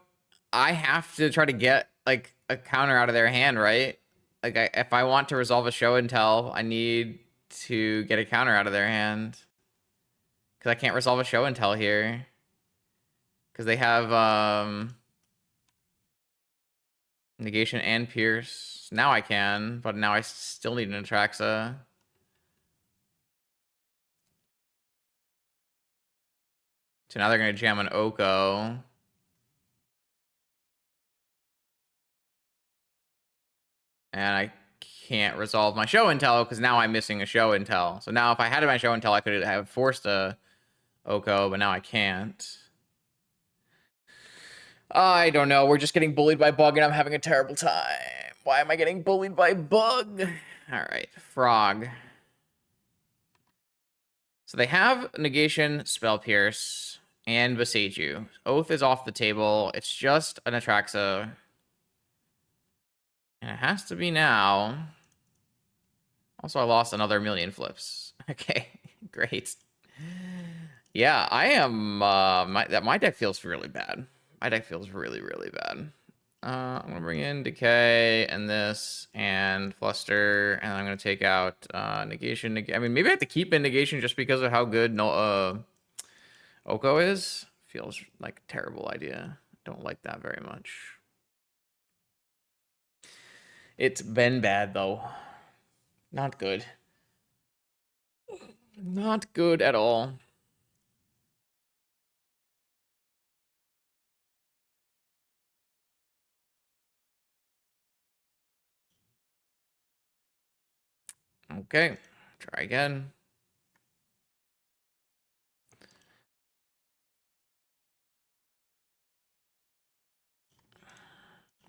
I have to try to get like a counter out of their hand, right? Like if I want to resolve a show and tell, I need to get a counter out of their hand because I can't resolve a show and tell here because they have negation and pierce. Now I can, but now I still need an Atraxa. So now they're gonna jam an Oko. And I can't resolve my show and tell because now I'm missing a show and tell. So now if I had my show and tell, I could have forced a Oko, but now I can't. I don't know. We're just getting bullied by Bug and I'm having a terrible time. Why am I getting bullied by Bug? All right, Frog. So they have negation, spell pierce, and besiege you. Oath is off the table. It's just an Atraxa. And it has to be now. Also, I lost another million flips. Okay, great. Yeah, I am. My deck feels really bad. My deck feels really, really bad. I'm gonna bring in Decay and this and Fluster, and I'm gonna take out Negation. I mean, maybe I have to keep in Negation just because of how good Oko is. Feels like a terrible idea. Don't like that very much. It's been bad though. Not good. Not good at all. Okay, try again.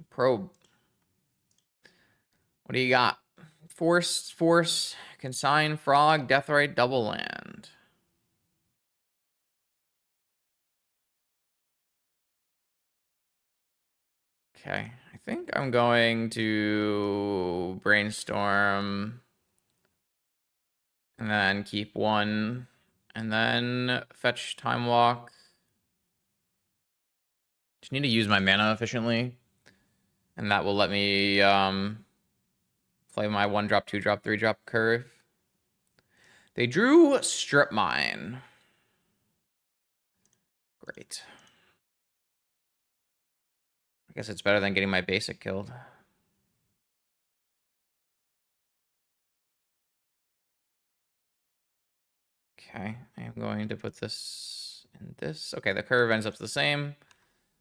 Probe. What do you got? Force, Consign, Frog, Deathrite, Double Land. Okay, I think I'm going to Brainstorm and then keep 1 and then fetch Time Walk. Just need to use my mana efficiently, and that will let me play my 1-drop, 2-drop, 3-drop curve. They drew Strip Mine. Great. I guess it's better than getting my basic killed. Okay, I am going to put this in this. Okay, the curve ends up the same.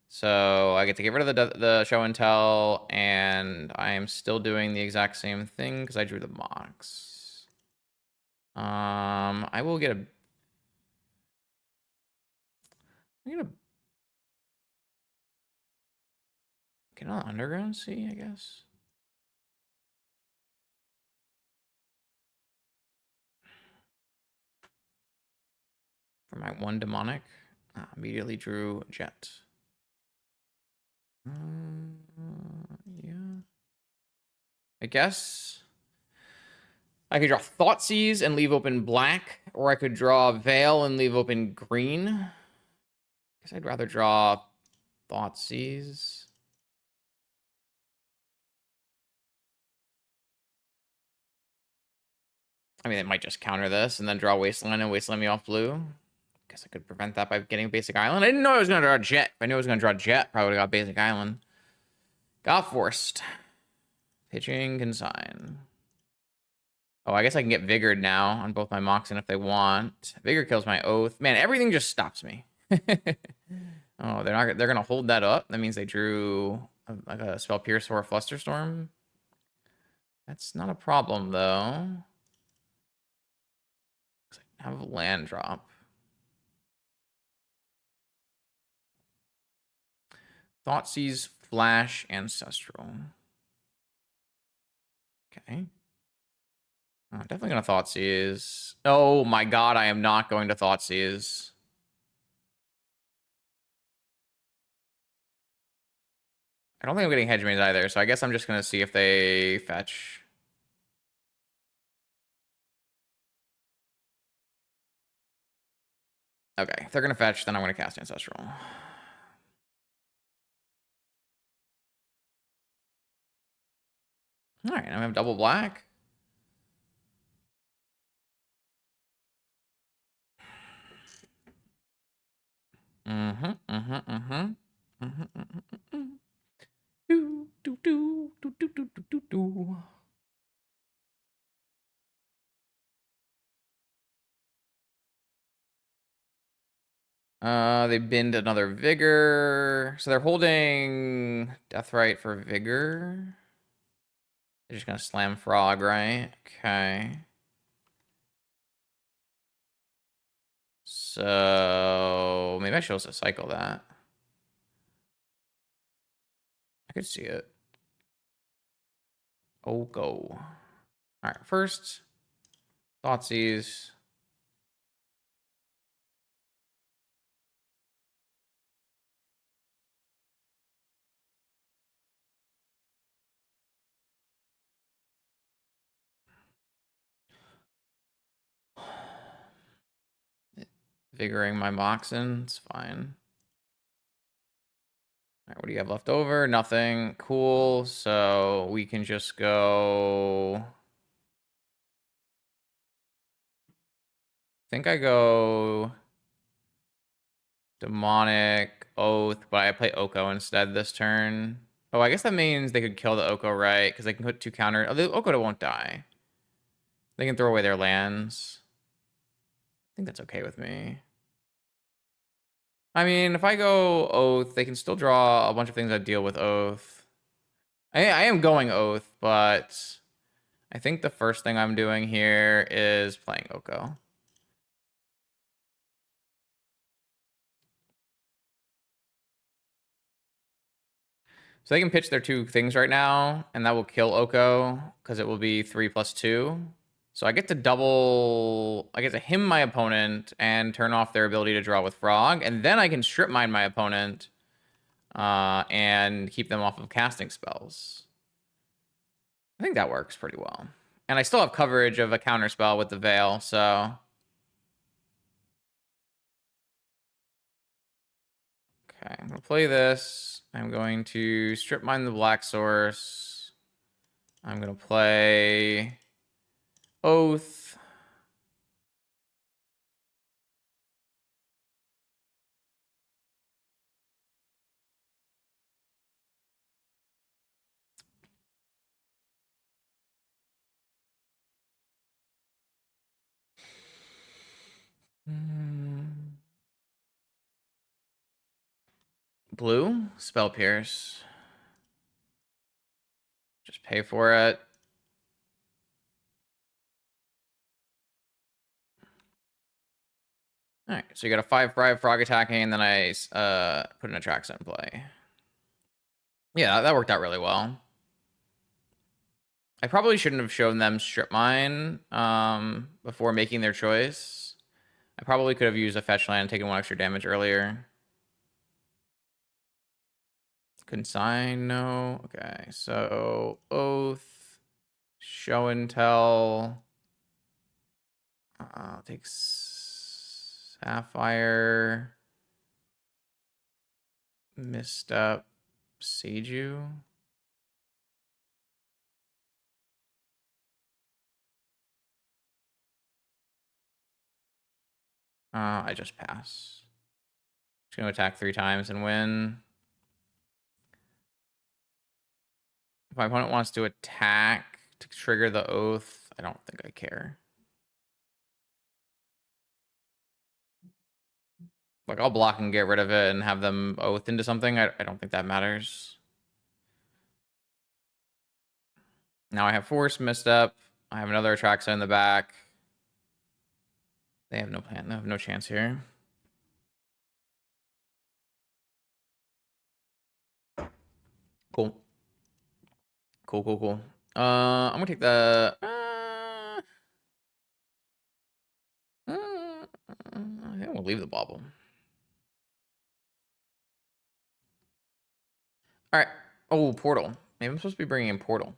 So I get to get rid of the show and tell, and I am still doing the exact same thing because I drew the Mox. I will get an underground sea, I guess. For my one demonic, immediately drew Jet. Yeah. I guess I could draw Thoughtseize and leave open black, or I could draw Veil and leave open green. I guess I'd rather draw Thoughtseize. I mean, it might just counter this and then draw Wasteland and Wasteland me off blue. Guess I could prevent that by getting Basic Island. I didn't know I was going to draw Jet. If I knew I was going to draw Jet, probably would have got Basic Island. Got forced. Pitching Consign. Oh, I guess I can get Vigored now on both my Moxen if they want. Vigor kills my Oath. Man, everything just stops me. Oh, they're gonna hold that up. That means they drew like a Spell Pierce or a Flusterstorm. That's not a problem though. I have a land drop. Thoughtseize, Flash, Ancestral. Okay. Definitely gonna Thoughtseize. Oh my god, I am not going to Thoughtseize. I don't think I'm getting Hedge Maze either, so I guess I'm just gonna see if they fetch. Okay, if they're gonna fetch, then I'm gonna cast Ancestral. Alright, I have double black. They binned another Vigor. So they're holding Deathrite for Vigor. They're just gonna slam Frog, right? Okay. So maybe I should also cycle that. I could see it. Oh, go. Alright, first. Thoughtseize. Vigoring my Moxen. It's fine. All right, what do you have left over? Nothing. Cool. So we can just go. I think I go Demonic Oath, but I play Oko instead this turn. Oh, I guess that means they could kill the Oko, right? Because they can put 2 counter. Oh, the Oko won't die. They can throw away their lands. I think that's okay with me. I mean, if I go Oath, they can still draw a bunch of things that deal with Oath. I am going Oath, but I think the first thing I'm doing here is playing Oko. So they can pitch their 2 things right now, and that will kill Oko, because it will be 3+2. So I get to him my opponent and turn off their ability to draw with Frog, and then I can strip mine my opponent and keep them off of casting spells. I think that works pretty well. And I still have coverage of a counter spell with the Veil, so... Okay, I'm going to play this. I'm going to strip mine the Black Source. I'm going to play Oath. Blue? Spell Pierce. Just pay for it. Alright, so you got a 5/5 frog attacking, and then I put an Atraxa in play. Yeah, that worked out really well. I probably shouldn't have shown them Strip Mine before making their choice. I probably could have used a fetch land and taken 1 extra damage earlier. Consign, no. Okay, so Oath, Show and Tell. Takes Sapphire, Misstep, Seiju. I just pass. Just gonna attack 3 times and win. If my opponent wants to attack to trigger the Oath, I don't think I care. Like, I'll block and get rid of it and have them Oath into something. I don't think that matters. Now I have Force, Misstep. I have another Atraxa in the back. They have no plan. They have no chance here. Cool. Cool. I'm gonna take the... I think we'll leave the bobble. Alright. Oh, Portal. Maybe I'm supposed to be bringing in Portal.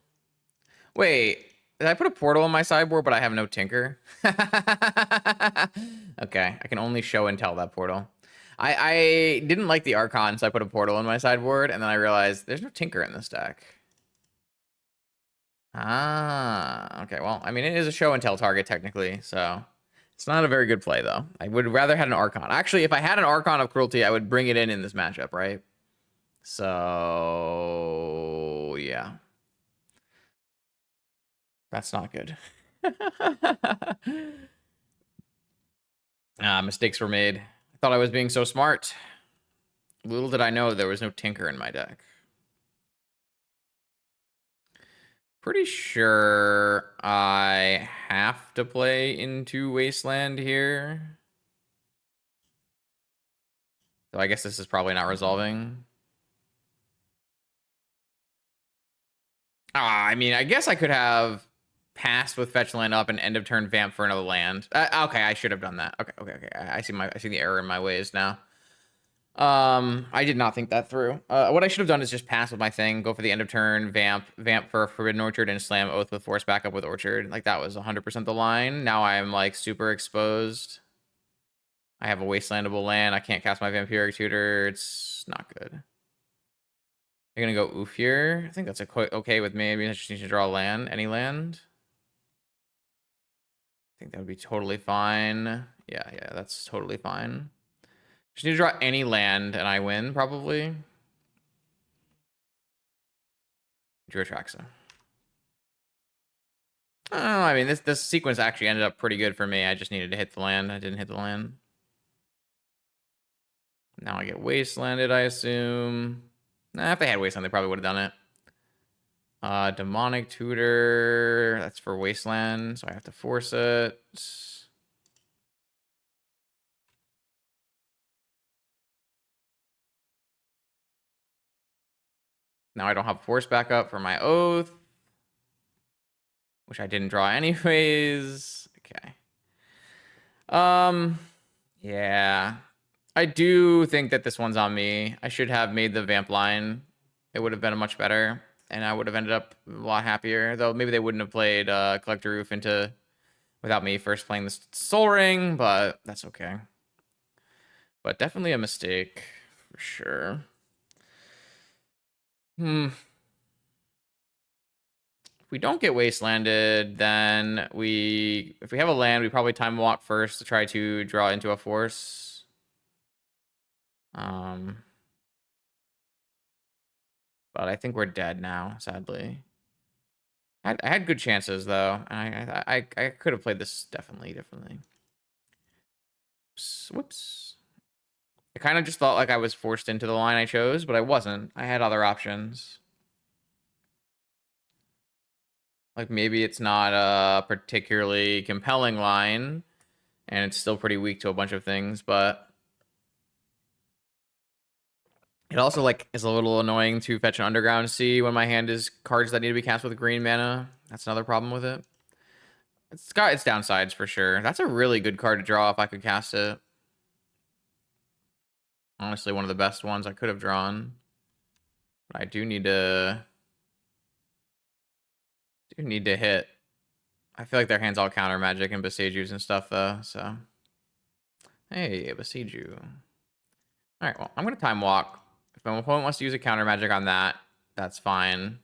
Wait, did I put a Portal on my sideboard, but I have no Tinker? Okay, I can only show and tell that Portal. I didn't like the Archon, so I put a Portal on my sideboard, and then I realized there's no Tinker in this deck. Ah, okay, well, I mean, it is a show and tell target, technically, so... It's not a very good play, though. I would rather have an Archon. Actually, if I had an Archon of Cruelty, I would bring it in this matchup, right? So, yeah. That's not good. Mistakes were made. I thought I was being so smart. Little did I know there was no Tinker in my deck. Pretty sure I have to play into Wasteland here. So I guess this is probably not resolving. I mean, I guess I could have passed with fetch land up and end of turn vamp for another land. Okay, I should have done that. Okay. I see the error in my ways now. I did not think that through. What I should have done is just pass with my thing, go for the end of turn, vamp for Forbidden Orchard, and slam Oath with Force back up with Orchard. Like, that was 100% the line. Now I'm, like, super exposed. I have a wastelandable land. I can't cast my Vampiric Tutor. It's not good. You're gonna go oof here. I think that's okay with me. Maybe I just need to draw a land, any land. I think that would be totally fine. Yeah, that's totally fine. Just need to draw any land and I win, probably. Drew Atraxa. I don't know. I mean, this sequence actually ended up pretty good for me. I just needed to hit the land. I didn't hit the land. Now I get wastelanded, I assume. Nah, if they had wasteland, they probably would have done it. Demonic Tutor. That's for wasteland, so I have to force it. Now I don't have force backup for my Oath, which I didn't draw anyways. Okay. Yeah. I do think that this one's on me. I should have made the vamp line. It would have been much better, and I would have ended up a lot happier. Though maybe they wouldn't have played Collector Roof into without me first playing this Soul Ring, but that's okay. But definitely a mistake for sure. If we don't get wastelanded, then if we have a land, we probably time walk first to try to draw into a force. But I think we're dead now, sadly. I had good chances though. I could have played this definitely differently. Whoops. I kind of just thought like I was forced into the line I chose, but I wasn't. I had other options. Like maybe it's not a particularly compelling line, and it's still pretty weak to a bunch of things, but it also like is a little annoying to fetch an Underground Sea when my hand is cards that need to be cast with green mana. That's another problem with it. It's got its downsides for sure. That's a really good card to draw if I could cast it. Honestly, one of the best ones I could have drawn. But I do need to hit. I feel like their hand's all counter magic and Besiege's and stuff though, so. Hey, Besiege. Alright, well, I'm gonna time walk. If my opponent wants to use a counter magic on that, that's fine.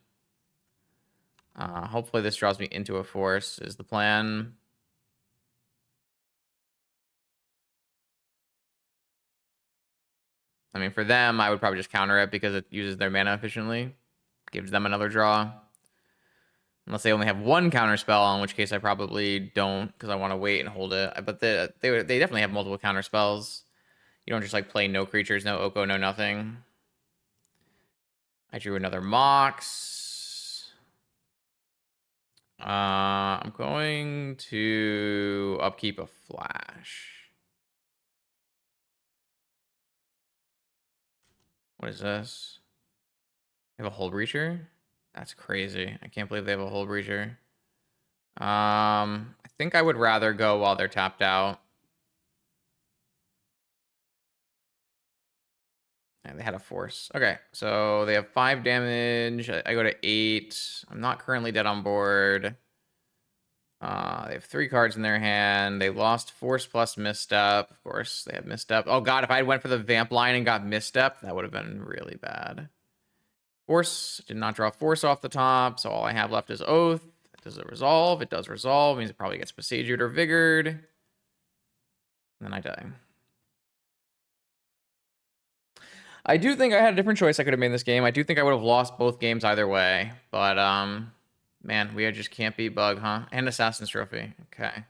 Hopefully this draws me into a force is the plan. I mean, for them, I would probably just counter it because it uses their mana efficiently. Gives them another draw. Unless they only have one counter spell, in which case I probably don't because I want to wait and hold it. But they definitely have multiple counter spells. You don't just like play no creatures, no Oko, no nothing. I drew another Mox. I'm going to upkeep a Flash. What is this? They have a Hold Breacher? That's crazy. I can't believe they have a Hold Breacher. I think I would rather go while they're tapped out. Yeah, they had a force. Okay, so they have 5 damage. I go to 8. I'm not currently dead on board. They have 3 cards in their hand. They lost Force plus Misstep. Of course, they have Misstep. Oh god, if I went for the Vamp line and got Misstep, that would have been really bad. Force, did not draw Force off the top, so all I have left is Oath. Does it resolve? It does resolve. It means it probably gets Besieged or Vigored. And then I die. I do think I had a different choice I could have made in this game. I do think I would have lost both games either way. But, man, we just can't beat Bug, huh? And Assassin's Trophy. Okay.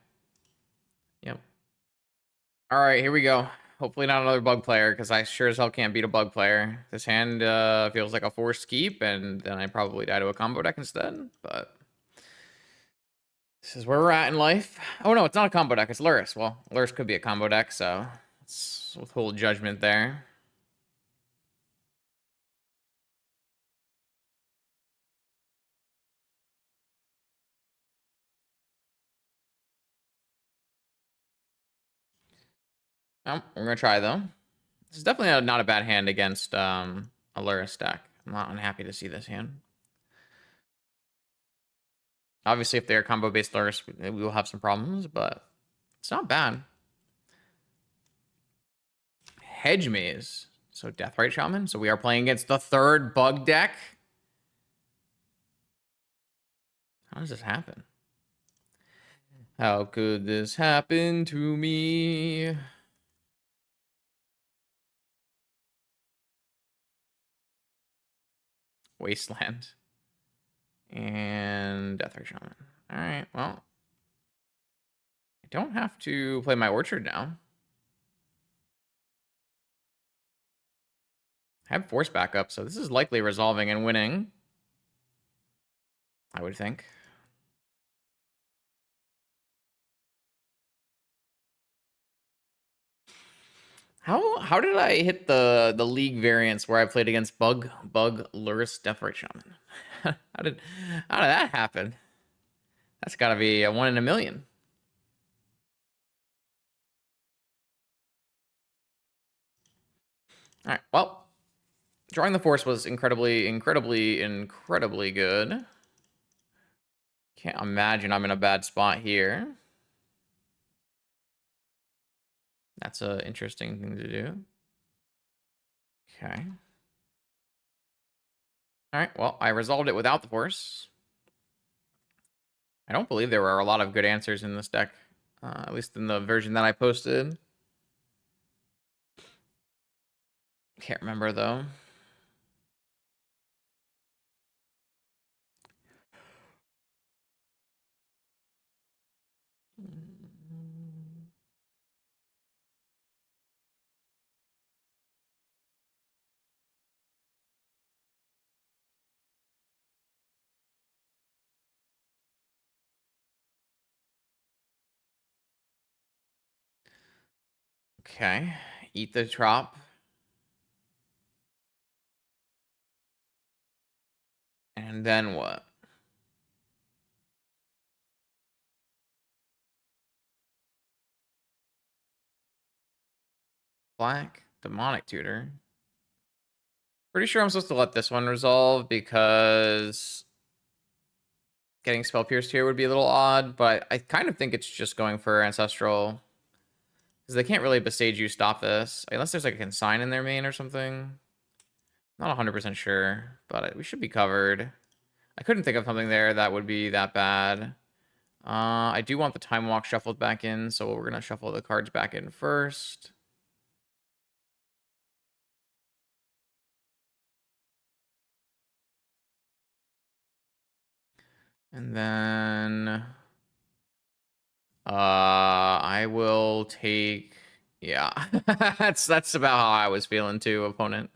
Yep. All right, here we go. Hopefully not another Bug player, because I sure as hell can't beat a Bug player. This hand feels like a forced keep, and then I probably die to a combo deck instead. But this is where we're at in life. Oh, no, it's not a combo deck. It's Lurrus. Well, Lurrus could be a combo deck, so let's withhold judgment there. Oh, we're going to try, though. This is definitely not a bad hand against a Lurrus deck. I'm not unhappy to see this hand. Obviously, if they're combo-based Lurrus, we will have some problems, but it's not bad. Hedge Maze. So Deathrite Shaman. So we are playing against the third Bug deck. How does this happen? How could this happen to me? Wasteland. And Deathrite Shaman. All right, well. I don't have to play my Orchard now. I have Force backup, so this is likely resolving and winning. I would think. How did I hit the league variance where I played against Bug Lurrus Deathrite Shaman? how did that happen? That's got to be a 1 in a million. All right. Well, drawing the force was incredibly good. Can't imagine I'm in a bad spot here. That's an interesting thing to do. Okay. All right. Well, I resolved it without the force. I don't believe there were a lot of good answers in this deck, at least in the version that I posted. Can't remember though. Okay. Eat the trop. And then what? Black demonic tutor. Pretty sure I'm supposed to let this one resolve because getting spell pierced here would be a little odd, but I kind of think it's just going for ancestral because they can't really bestage you stop this unless there's like a consign in their main or something. Not 100% sure, but we should be covered. I couldn't think of something there that would be that bad. I do want the time walk shuffled back in, so we're gonna shuffle the cards back in first. And then I will take, yeah. That's about how I was feeling too, opponent.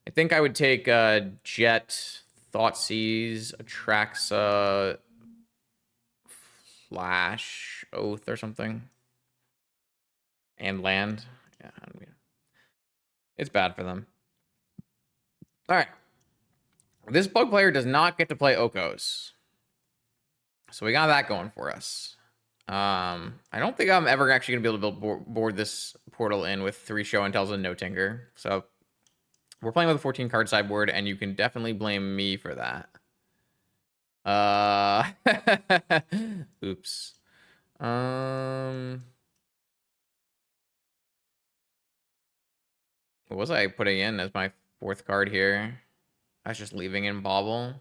I think I would take Jet, Thoughtseize, Atraxa, Flash, Oath or something. And land. Yeah, it's bad for them. All right. This bug player does not get to play Okos. So we got that going for us. I don't think I'm ever actually gonna be able to board this portal in with 3 show and tells and no tinker. So we're playing with a 14 card sideboard, and you can definitely blame me for that. Oops. What was I putting in as my 4th card here? I was just leaving in Bauble.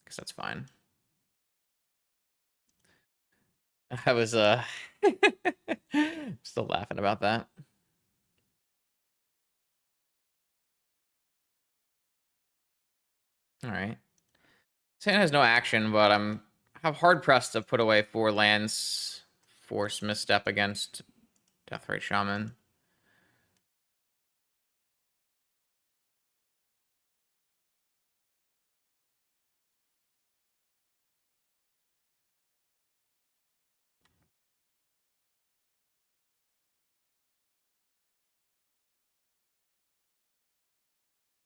Guess that's fine. I was still laughing about that. All right. Santa has no action, but I'm have hard pressed to put away 4 lands, force misstep against Deathrite Shaman.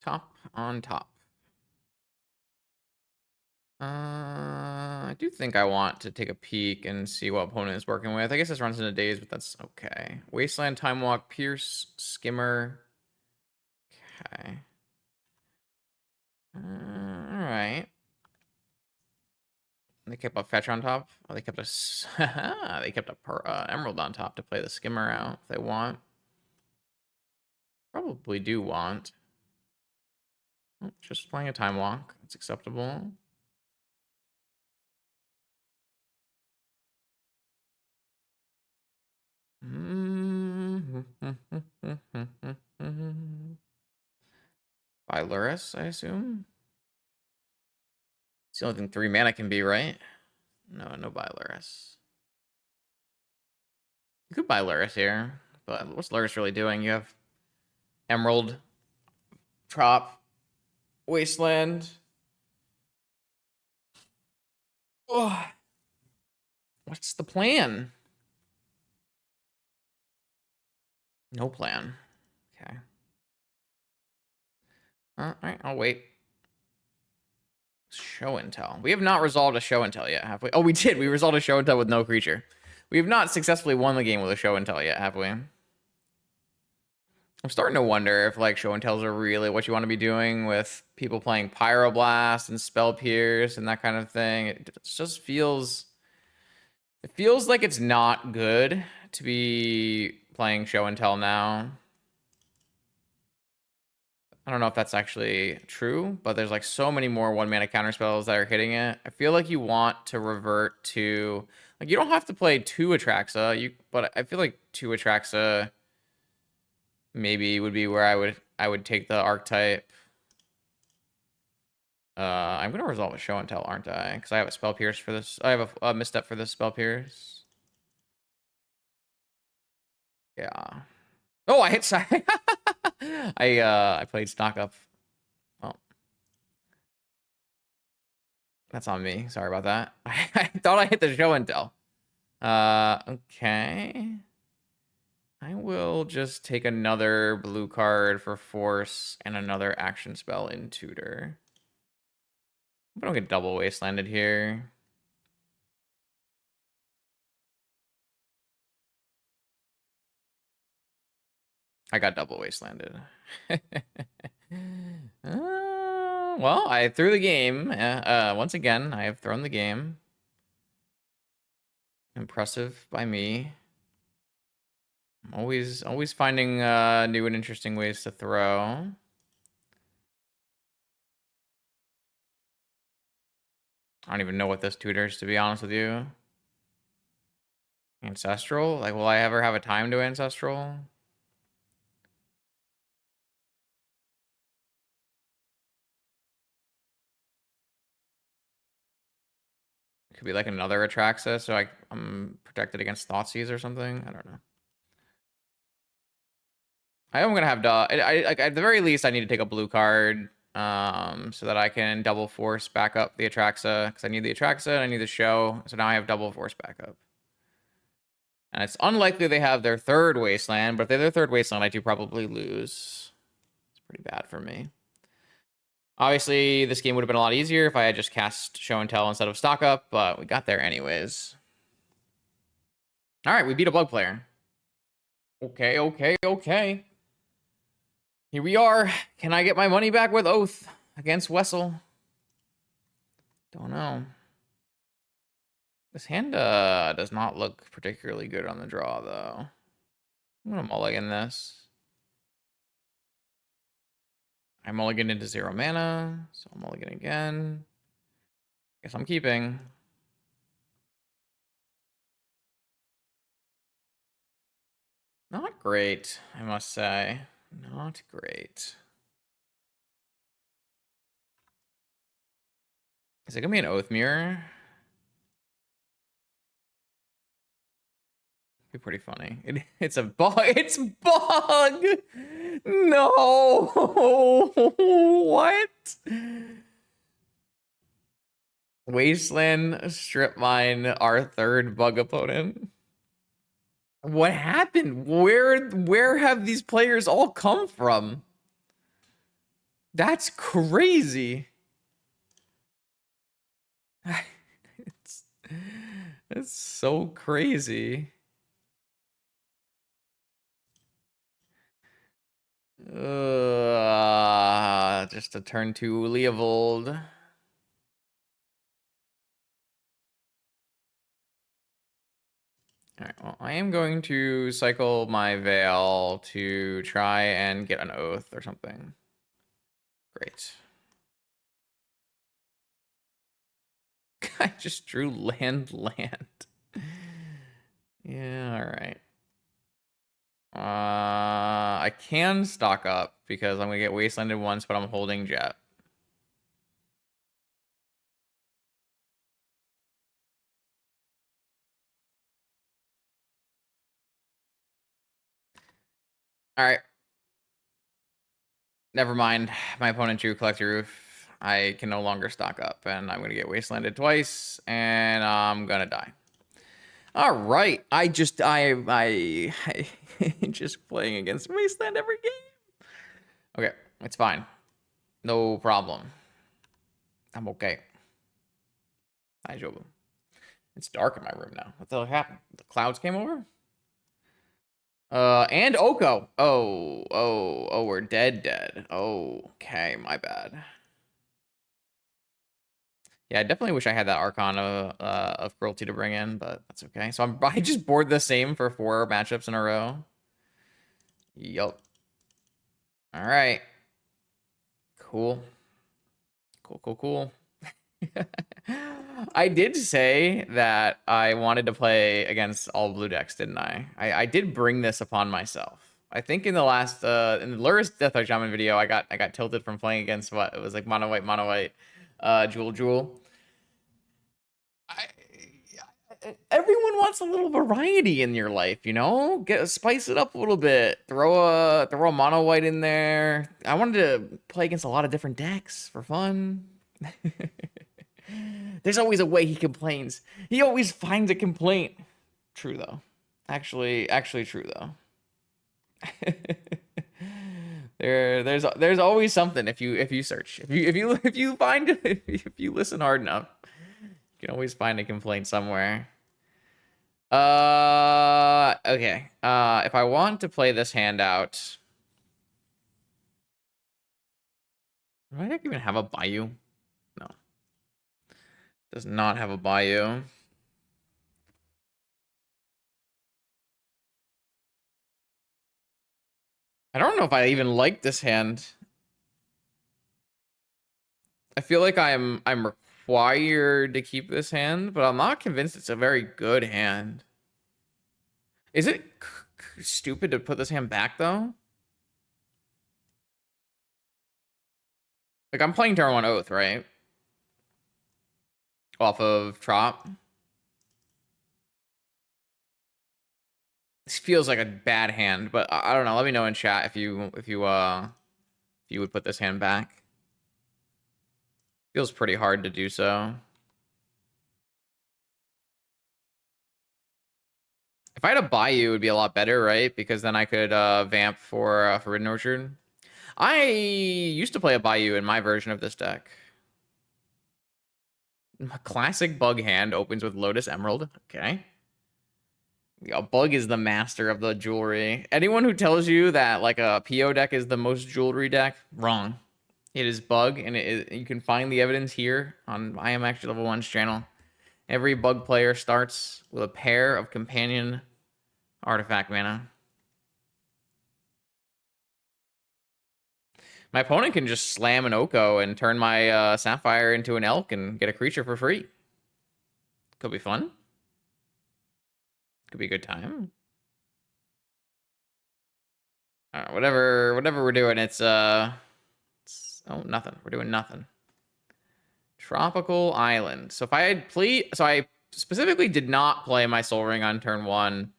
Top on top. I do think I want to take a peek and see what opponent is working with. I guess this runs into days, but that's okay. Wasteland, Time Walk, Pierce, Skimmer. Okay. All right. They kept a fetch on top. Oh, they kept a they kept a emerald on top to play the Skimmer out if they want. Probably do want. Oh, just playing a Time Walk. It's acceptable. By Lurrus, I assume. It's the only thing 3 mana can be, right? No buy Lurrus. You could buy Lurrus here, but what's Lurrus really doing? You have Emerald, Trop, Wasteland. Oh, what's the plan? No plan. Okay. All right, I'll wait. Show and tell. We have not resolved a show and tell yet, have we? Oh, we did. We resolved a show and tell with no creature. We have not successfully won the game with a show and tell yet, have we? I'm starting to wonder if like show and tells are really what you want to be doing with people playing Pyroblast and Spell Pierce and that kind of thing. It just feels like it's not good to be playing show and tell now. I don't know if that's actually true, but there's like so many more 1-mana counter spells that are hitting it. I feel like you want to revert to like you don't have to play 2 Atraxa, but I feel like 2 Atraxa maybe would be where I would take the archetype. I'm gonna resolve a show and tell, aren't I? Because I have a spell pierce for this. I have a misstep for this spell pierce. Yeah. Oh, I hit side. I played stock up. Well, that's on me. Sorry about that. I thought I hit the show and tell. Okay. I will just take another blue card for force and another action spell in tutor. I don't get double wastelanded here. I got double wastelanded. Well, I threw the game. Once again, I have thrown the game. Impressive by me. Always finding new and interesting ways to throw. I don't even know what this tutors, to be honest with you. Ancestral? Like, will I ever have a time to Ancestral? Could be like another Atraxa, so I'm protected against Thoughtseize or something. I don't know. I am gonna have like at the very least, I need to take a blue card, so that I can double force back up the Atraxa, because I need the Atraxa and I need the show. So now I have double force backup. And it's unlikely they have their third wasteland, but if they have their third wasteland, I do probably lose. It's pretty bad for me. Obviously, this game would have been a lot easier if I had just cast Show and Tell instead of Stock Up, but we got there anyways. All right, we beat a bug player. Okay. Here we are. Can I get my money back with Oath against Wessel? Don't know. This hand does not look particularly good on the draw, though. I'm gonna mulligan this. I mulligan into 0 mana, so I'll mulligan again. Guess I'm keeping. Not great, I must say. Not great. Is it gonna be an Oath Mirror? Be pretty funny. It's a bug. It's bug. No. What? Wasteland strip mine our third bug opponent. What happened? Where have these players all come from? That's crazy. It's so crazy. Just a turn 2 Leovold. Alright, well, I am going to cycle my Veil to try and get an Oath or something. Great. I just drew land. Yeah, alright. I can stock up because I'm gonna get wastelanded once, but I'm holding Jet. Alright. Never mind. My opponent drew Collector Roof. I can no longer stock up, and I'm gonna get wastelanded twice, and I'm gonna die. All right. I just playing against Wasteland every game. Okay, it's fine. No problem. I'm okay. Hi, Jobu. It's dark in my room now. What the hell happened? The clouds came over? And Oko. Oh, we're dead. Oh, okay, my bad. Yeah, I definitely wish I had that Arcana of Cruelty to bring in, but that's okay. So I just board the same for 4 matchups in a row. Yup. All right. Cool. I did say that I wanted to play against all blue decks, didn't I? I did bring this upon myself. I think in the last in the Lurrus Death Shaman video, I got tilted from playing against what it was like mono white, Jewel. Everyone wants a little variety in your life, you know? Spice it up a little bit. Throw a mono white in there. I wanted to play against a lot of different decks for fun. There's always a way, he complains. He always finds a complaint. True though. Actually true though. There's always something if you search. If you find if you listen hard enough, you can always find a complaint somewhere. Okay. If I want to play this hand out, do I even have a Bayou? No. Does not have a Bayou. I don't know if I even like this hand. I feel like I'm required to keep this hand, but I'm not convinced it's a very good hand. Is it stupid to put this hand back though? Like I'm playing turn 1 Oath, right? Off of Trop. This feels like a bad hand, but I don't know. Let me know in chat if you would put this hand back. Feels pretty hard to do so. If I had a Bayou, it would be a lot better, right? Because then I could vamp for Forbidden Orchard. I used to play a Bayou in my version of this deck. A classic bug hand opens with Lotus Emerald. Okay. A bug is the master of the jewelry. Anyone who tells you that like a PO deck is the most jewelry deck, wrong. It is bug, and you can find the evidence here on I Am Actually Level 1's channel. Every bug player starts with a pair of companion artifact mana. My opponent can just slam an Oko and turn my Sapphire into an Elk and get a creature for free. Could be fun. Could be a good time. Whatever we're doing, it's oh, nothing. We're doing nothing. Tropical Island. So if I had so I specifically did not play my Soul Ring on turn 1,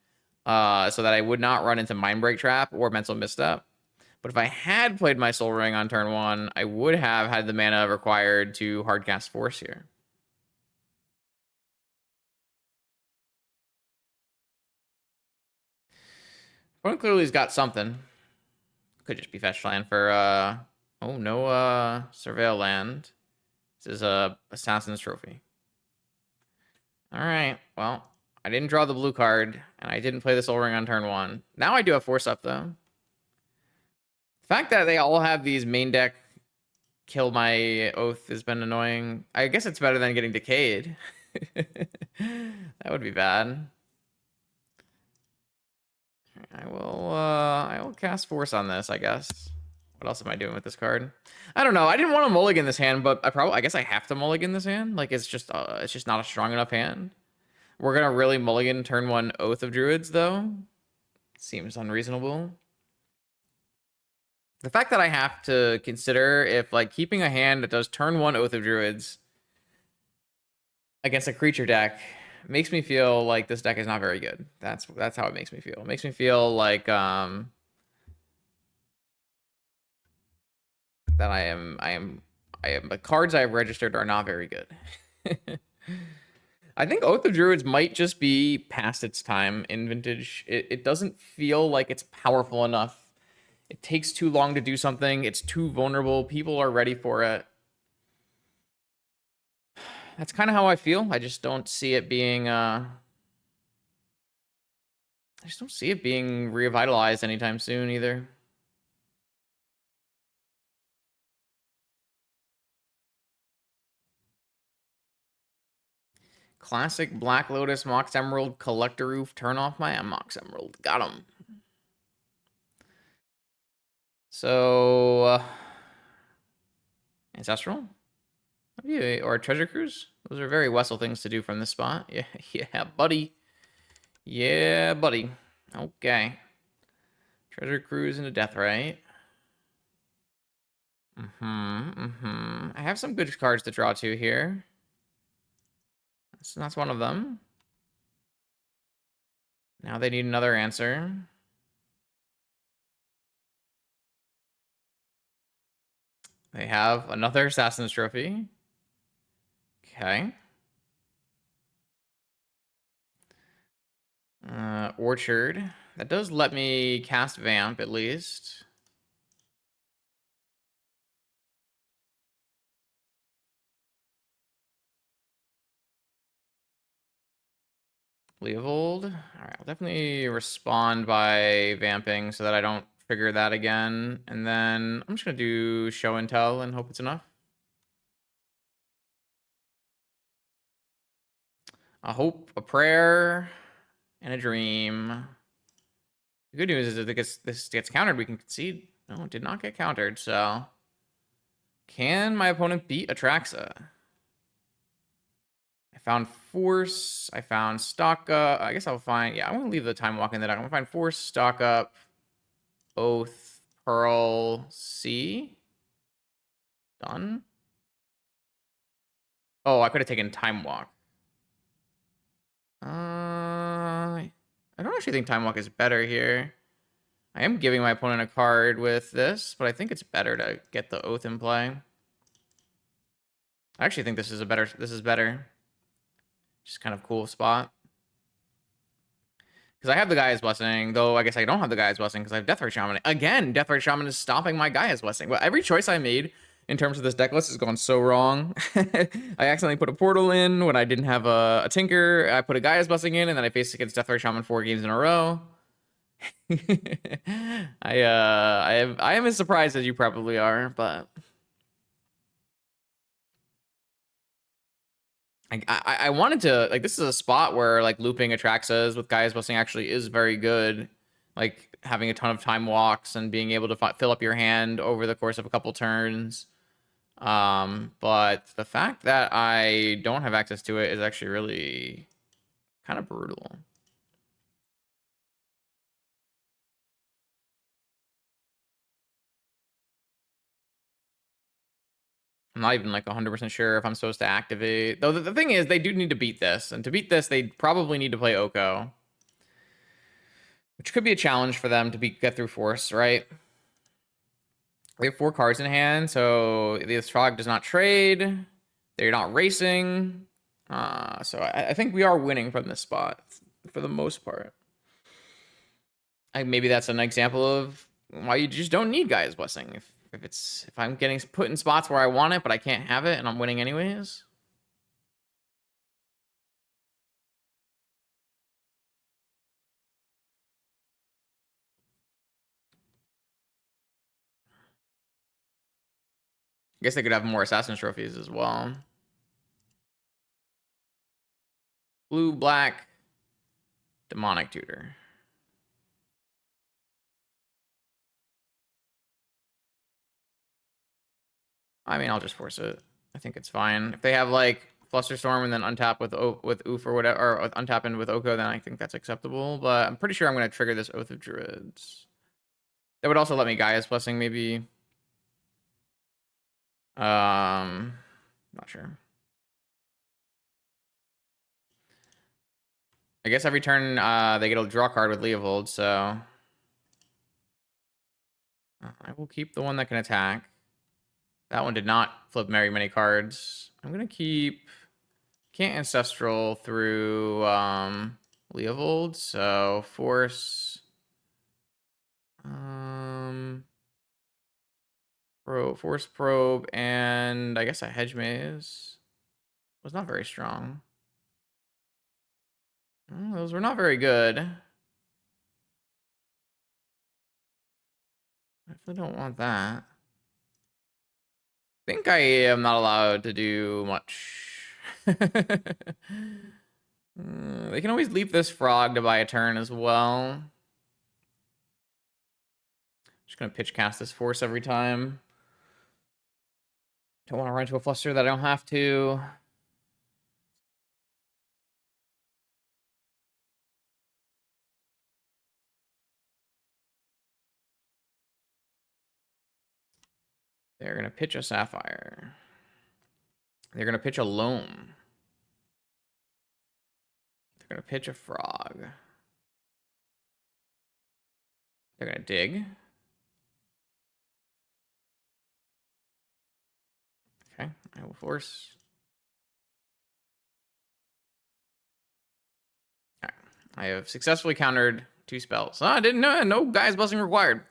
so that I would not run into Mindbreak Trap or Mental Misstep. But if I had played my Soul Ring on turn 1, I would have had the mana required to hardcast Force here. Opponent clearly has got something. Could just be fetch land for oh no, Surveil land. This is a Assassin's Trophy. Alright, well, I didn't draw the blue card, and I didn't play the Soul Ring on turn 1. Now I do have Force Up, though. The fact that they all have these main deck kill my Oath has been annoying. I guess it's better than getting decayed. That would be bad. I will cast Force on this, I guess. What else am I doing with this card? I don't know. I didn't want to mulligan this hand, but I guess I have to mulligan this hand. Like it's just not a strong enough hand. We're gonna really mulligan turn 1 Oath of Druids though. Seems unreasonable. The fact that I have to consider if like keeping a hand that does turn 1 Oath of Druids against a creature deck makes me feel like this deck is not very good. That's how it makes me feel. It makes me feel like that the cards I have registered are not very good. I think Oath of Druids might just be past its time in Vintage. It doesn't feel like it's powerful enough. It takes too long to do something. It's too vulnerable. People are ready for it. That's kind of how I feel. I just don't see it being revitalized anytime soon either. Classic Black Lotus Mox Emerald Collector Roof. Turn off my Mox Emerald. Got him. So Ancestral? Or Treasure Cruise? Those are very Wessel things to do from this spot. Yeah, yeah, buddy. Yeah, buddy. Okay. Treasure Cruise into Deathrite. I have some good cards to draw to here. That's one of them. Now they need another answer. They have another Assassin's Trophy. Okay. Orchard. That does let me cast Vamp, at least. Leovold. All right, I'll definitely respond by vamping so that I don't trigger that again. And then I'm just going to do Show and Tell and hope it's enough. A hope, a prayer, and a dream. The good news is that this gets countered, we can concede. No, it did not get countered, so... Can my opponent beat Atraxa? I found Force. I found Stock Up. I guess I'll find... Yeah, I'm going to leave the Time Walk in the deck. I'm going to find Force, Stock Up, Oath, Pearl, C. Done. Oh, I could have taken Time Walk. I don't actually think Time Walk is better here. I am giving my opponent a card with this, but I think it's better to get the Oath in play. I actually think this is better. Just kind of cool spot. Because I have the Gaia's Blessing, though I guess I don't have the Gaia's Blessing because I have Deathrite Shaman. Again, Deathrite Shaman is stopping my Gaia's Blessing. But every choice I made in terms of this deck list has gone so wrong. I accidentally put a Portal in when I didn't have a Tinker. I put a Gaia's Blessing in, and then I faced against Deathrite Shaman 4 games in a row. I am as surprised as you probably are, but... I wanted to, like, this is a spot where, like, looping Atraxas with Gaia's Blessing actually is very good. Like, having a ton of time walks and being able to fill up your hand over the course of a couple turns. But the fact that I don't have access to it is actually really kind of brutal. I'm not even like 100% sure if I'm supposed to activate. Though the thing is, they do need to beat this. And to beat this, they probably need to play Oko. Which could be a challenge for them to get through Force, right? We have 4 cards in hand, so this frog does not trade. They're not racing. So I think we are winning from this spot for the most part. Maybe that's an example of why you just don't need Gaia's Blessing. If I'm getting put in spots where I want it, but I can't have it, and I'm winning anyways. I guess they could have more Assassin Trophies as well. Blue, black, Demonic Tutor. I mean, I'll just force it. I think it's fine. If they have like Flusterstorm and then untap with Oof or whatever, or untap in with Oko, then I think that's acceptable. But I'm pretty sure I'm going to trigger this Oath of Druids. That would also let me Gaia's Blessing, maybe. Not sure. I guess every turn they get a draw card with Leovold, so I will keep the one that can attack. That one did not flip very many cards. I'm gonna keep can't Ancestral through Leovold, so Force. Force Probe, and I guess a Hedge Maze was not very strong. Those were not very good. I definitely don't want that. I think I am not allowed to do much. They can always leap this frog to buy a turn as well. Just gonna pitch cast this Force every time. Don't want to run into a fluster that I don't have to. They're gonna pitch a Sapphire. They're gonna pitch a Loam. They're gonna pitch a Frog. They're gonna dig. Okay, I will force. All right, I have successfully countered 2 spells. I didn't know. No Gaia's Blessing required.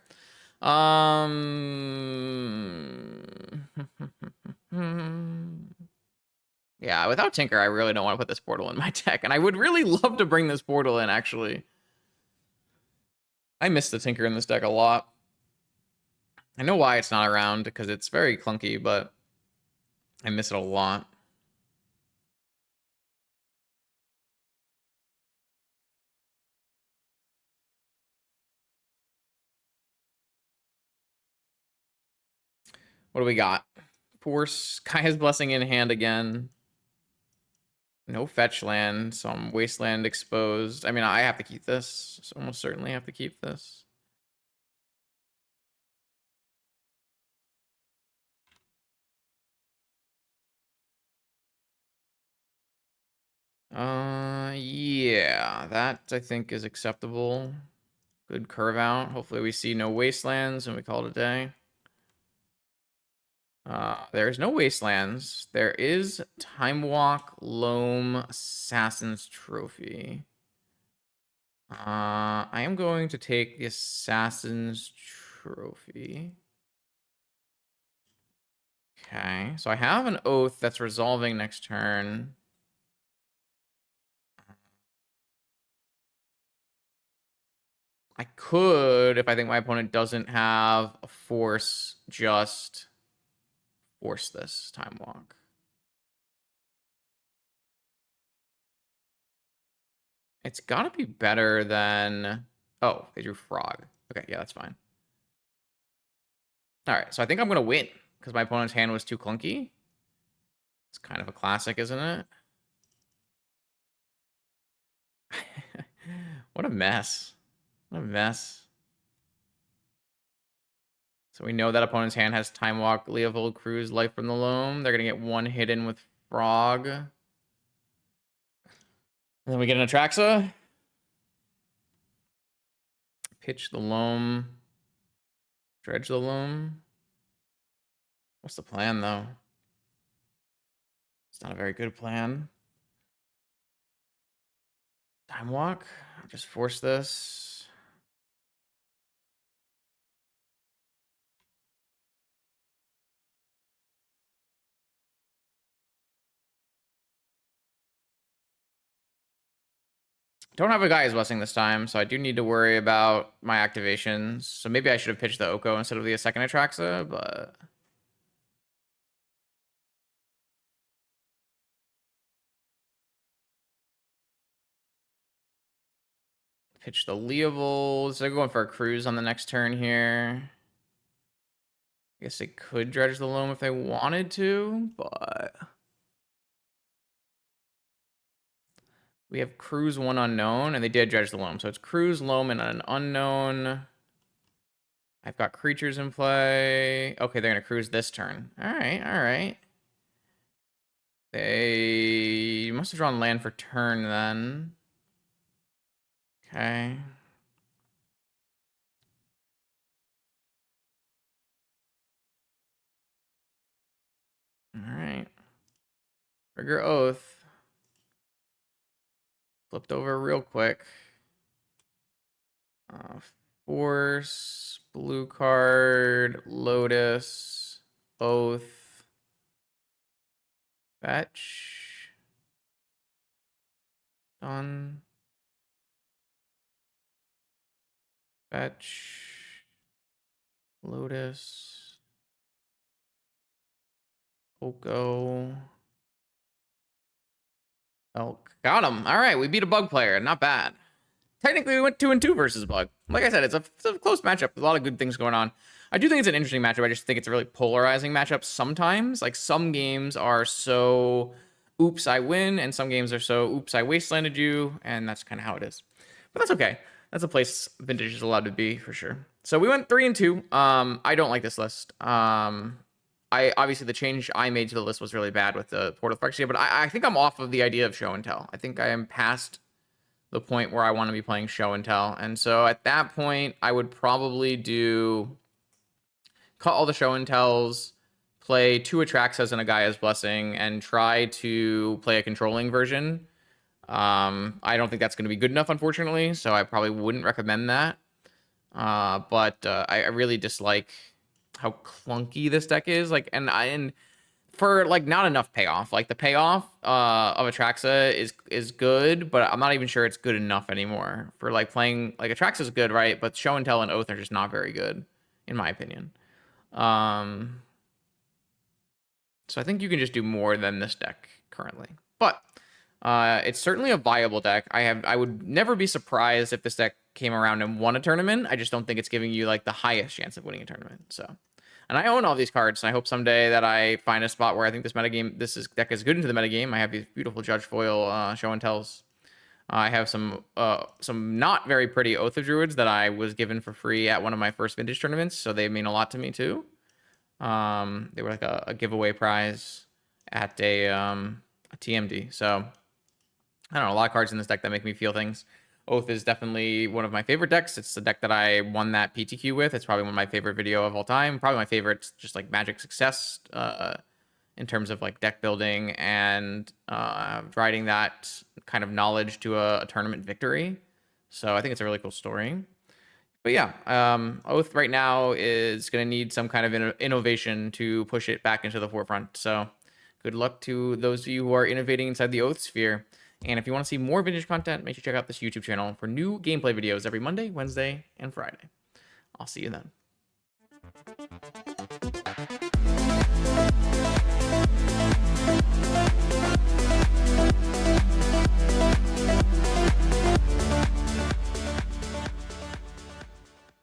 Yeah, without Tinker, I really don't want to put this portal in my deck. And I would really love to bring this portal in, actually. I miss the Tinker in this deck a lot. I know why it's not around, because it's very clunky, but I miss it a lot. What do we got? Force, Kaya's Blessing in hand again. No fetch land, some wasteland exposed. I mean, I have to keep this. So almost certainly have to keep this. Yeah, that I think is acceptable. Good curve out. Hopefully we see no wastelands and we call it a day. There's no wastelands. There is Time Walk, Loam, Assassin's Trophy. I am going to take the Assassin's Trophy. Okay, so I have an Oath that's resolving next turn. I could, if I think my opponent doesn't have a force, just force this Time Walk. It's got to be better than... Oh, they drew Frog. Okay, yeah, that's fine. All right, so I think I'm going to win because my opponent's hand was too clunky. It's kind of a classic, isn't it? What a mess. What a mess. So we know that opponent's hand has Time Walk, Leovold, Cruise, Life from the Loam. They're going to get one hidden with Frog. And then we get an Atraxa. Pitch the Loam. Dredge the Loam. What's the plan, though? It's not a very good plan. Time Walk. Just force this. Don't have a Gaia's Blessing this time, so I do need to worry about my activations. So maybe I should have pitched the Oko instead of the second Atraxa, but... Pitch the Leovolds. They're going for a Cruise on the next turn here. I guess they could Dredge the Loam if they wanted to, but... We have Cruise, one unknown, and they did Dredge the Loam. So it's Cruise, Loam, and an unknown. I've got creatures in play. Okay, they're going to Cruise this turn. All right, all right. They must have drawn land for turn then. Okay. All right. Trigger Oath. Flipped over real quick. Force, blue card, Lotus, Oath, fetch. Done. Fetch. Lotus. Oko. Elk. Got him. All right, we beat a bug player. Not bad. Technically, we went 2-2 versus bug. Like I said, it's a close matchup. A lot of good things going on. I do think it's an interesting matchup. I just think it's a really polarizing matchup sometimes. Like, some games are so, oops, I win, and some games are so, oops, I wastelanded you, and that's kind of how it is. But that's okay. That's a place Vintage is allowed to be, for sure. So we went 3-2. I don't like this list. Obviously the change I made to the list was really bad with the Portal of Phyrexia, but I think I'm off of the idea of show and tell. I think I am past the point where I want to be playing show and tell. And so at that point, I would probably cut all the show and tells, play 2 Atraxas and a Gaia's Blessing, and try to play a controlling version. I don't think that's going to be good enough, unfortunately, so I probably wouldn't recommend that. But I really dislike how clunky this deck is. Like, and for like not enough payoff. Like the payoff of Atraxa is good, but I'm not even sure it's good enough anymore for like playing. Like Atraxa is good, right? But Show and Tell and Oath are just not very good, in my opinion. So I think you can just do more than this deck currently. But it's certainly a viable deck. I would never be surprised if this deck came around and won a tournament. I just don't think it's giving you like the highest chance of winning a tournament. So, and I own all these cards, and I hope someday that I find a spot where I think this metagame, deck is good into the metagame. I have these beautiful Judge Foil Show and Tells. I have some not very pretty Oath of Druids that I was given for free at one of my first vintage tournaments, so they mean a lot to me too. They were like a giveaway prize at a TMD. So I don't know, a lot of cards in this deck that make me feel things. Oath is definitely one of my favorite decks. It's the deck that I won that PTQ with. It's probably one of my favorite video of all time. Probably my favorite, just like Magic success in terms of like deck building and riding that kind of knowledge to a tournament victory. So I think it's a really cool story. But yeah, Oath right now is going to need some kind of innovation to push it back into the forefront. So good luck to those of you who are innovating inside the Oath sphere. And if you want to see more vintage content, make sure you check out this YouTube channel for new gameplay videos every Monday, Wednesday, and Friday. I'll see you then.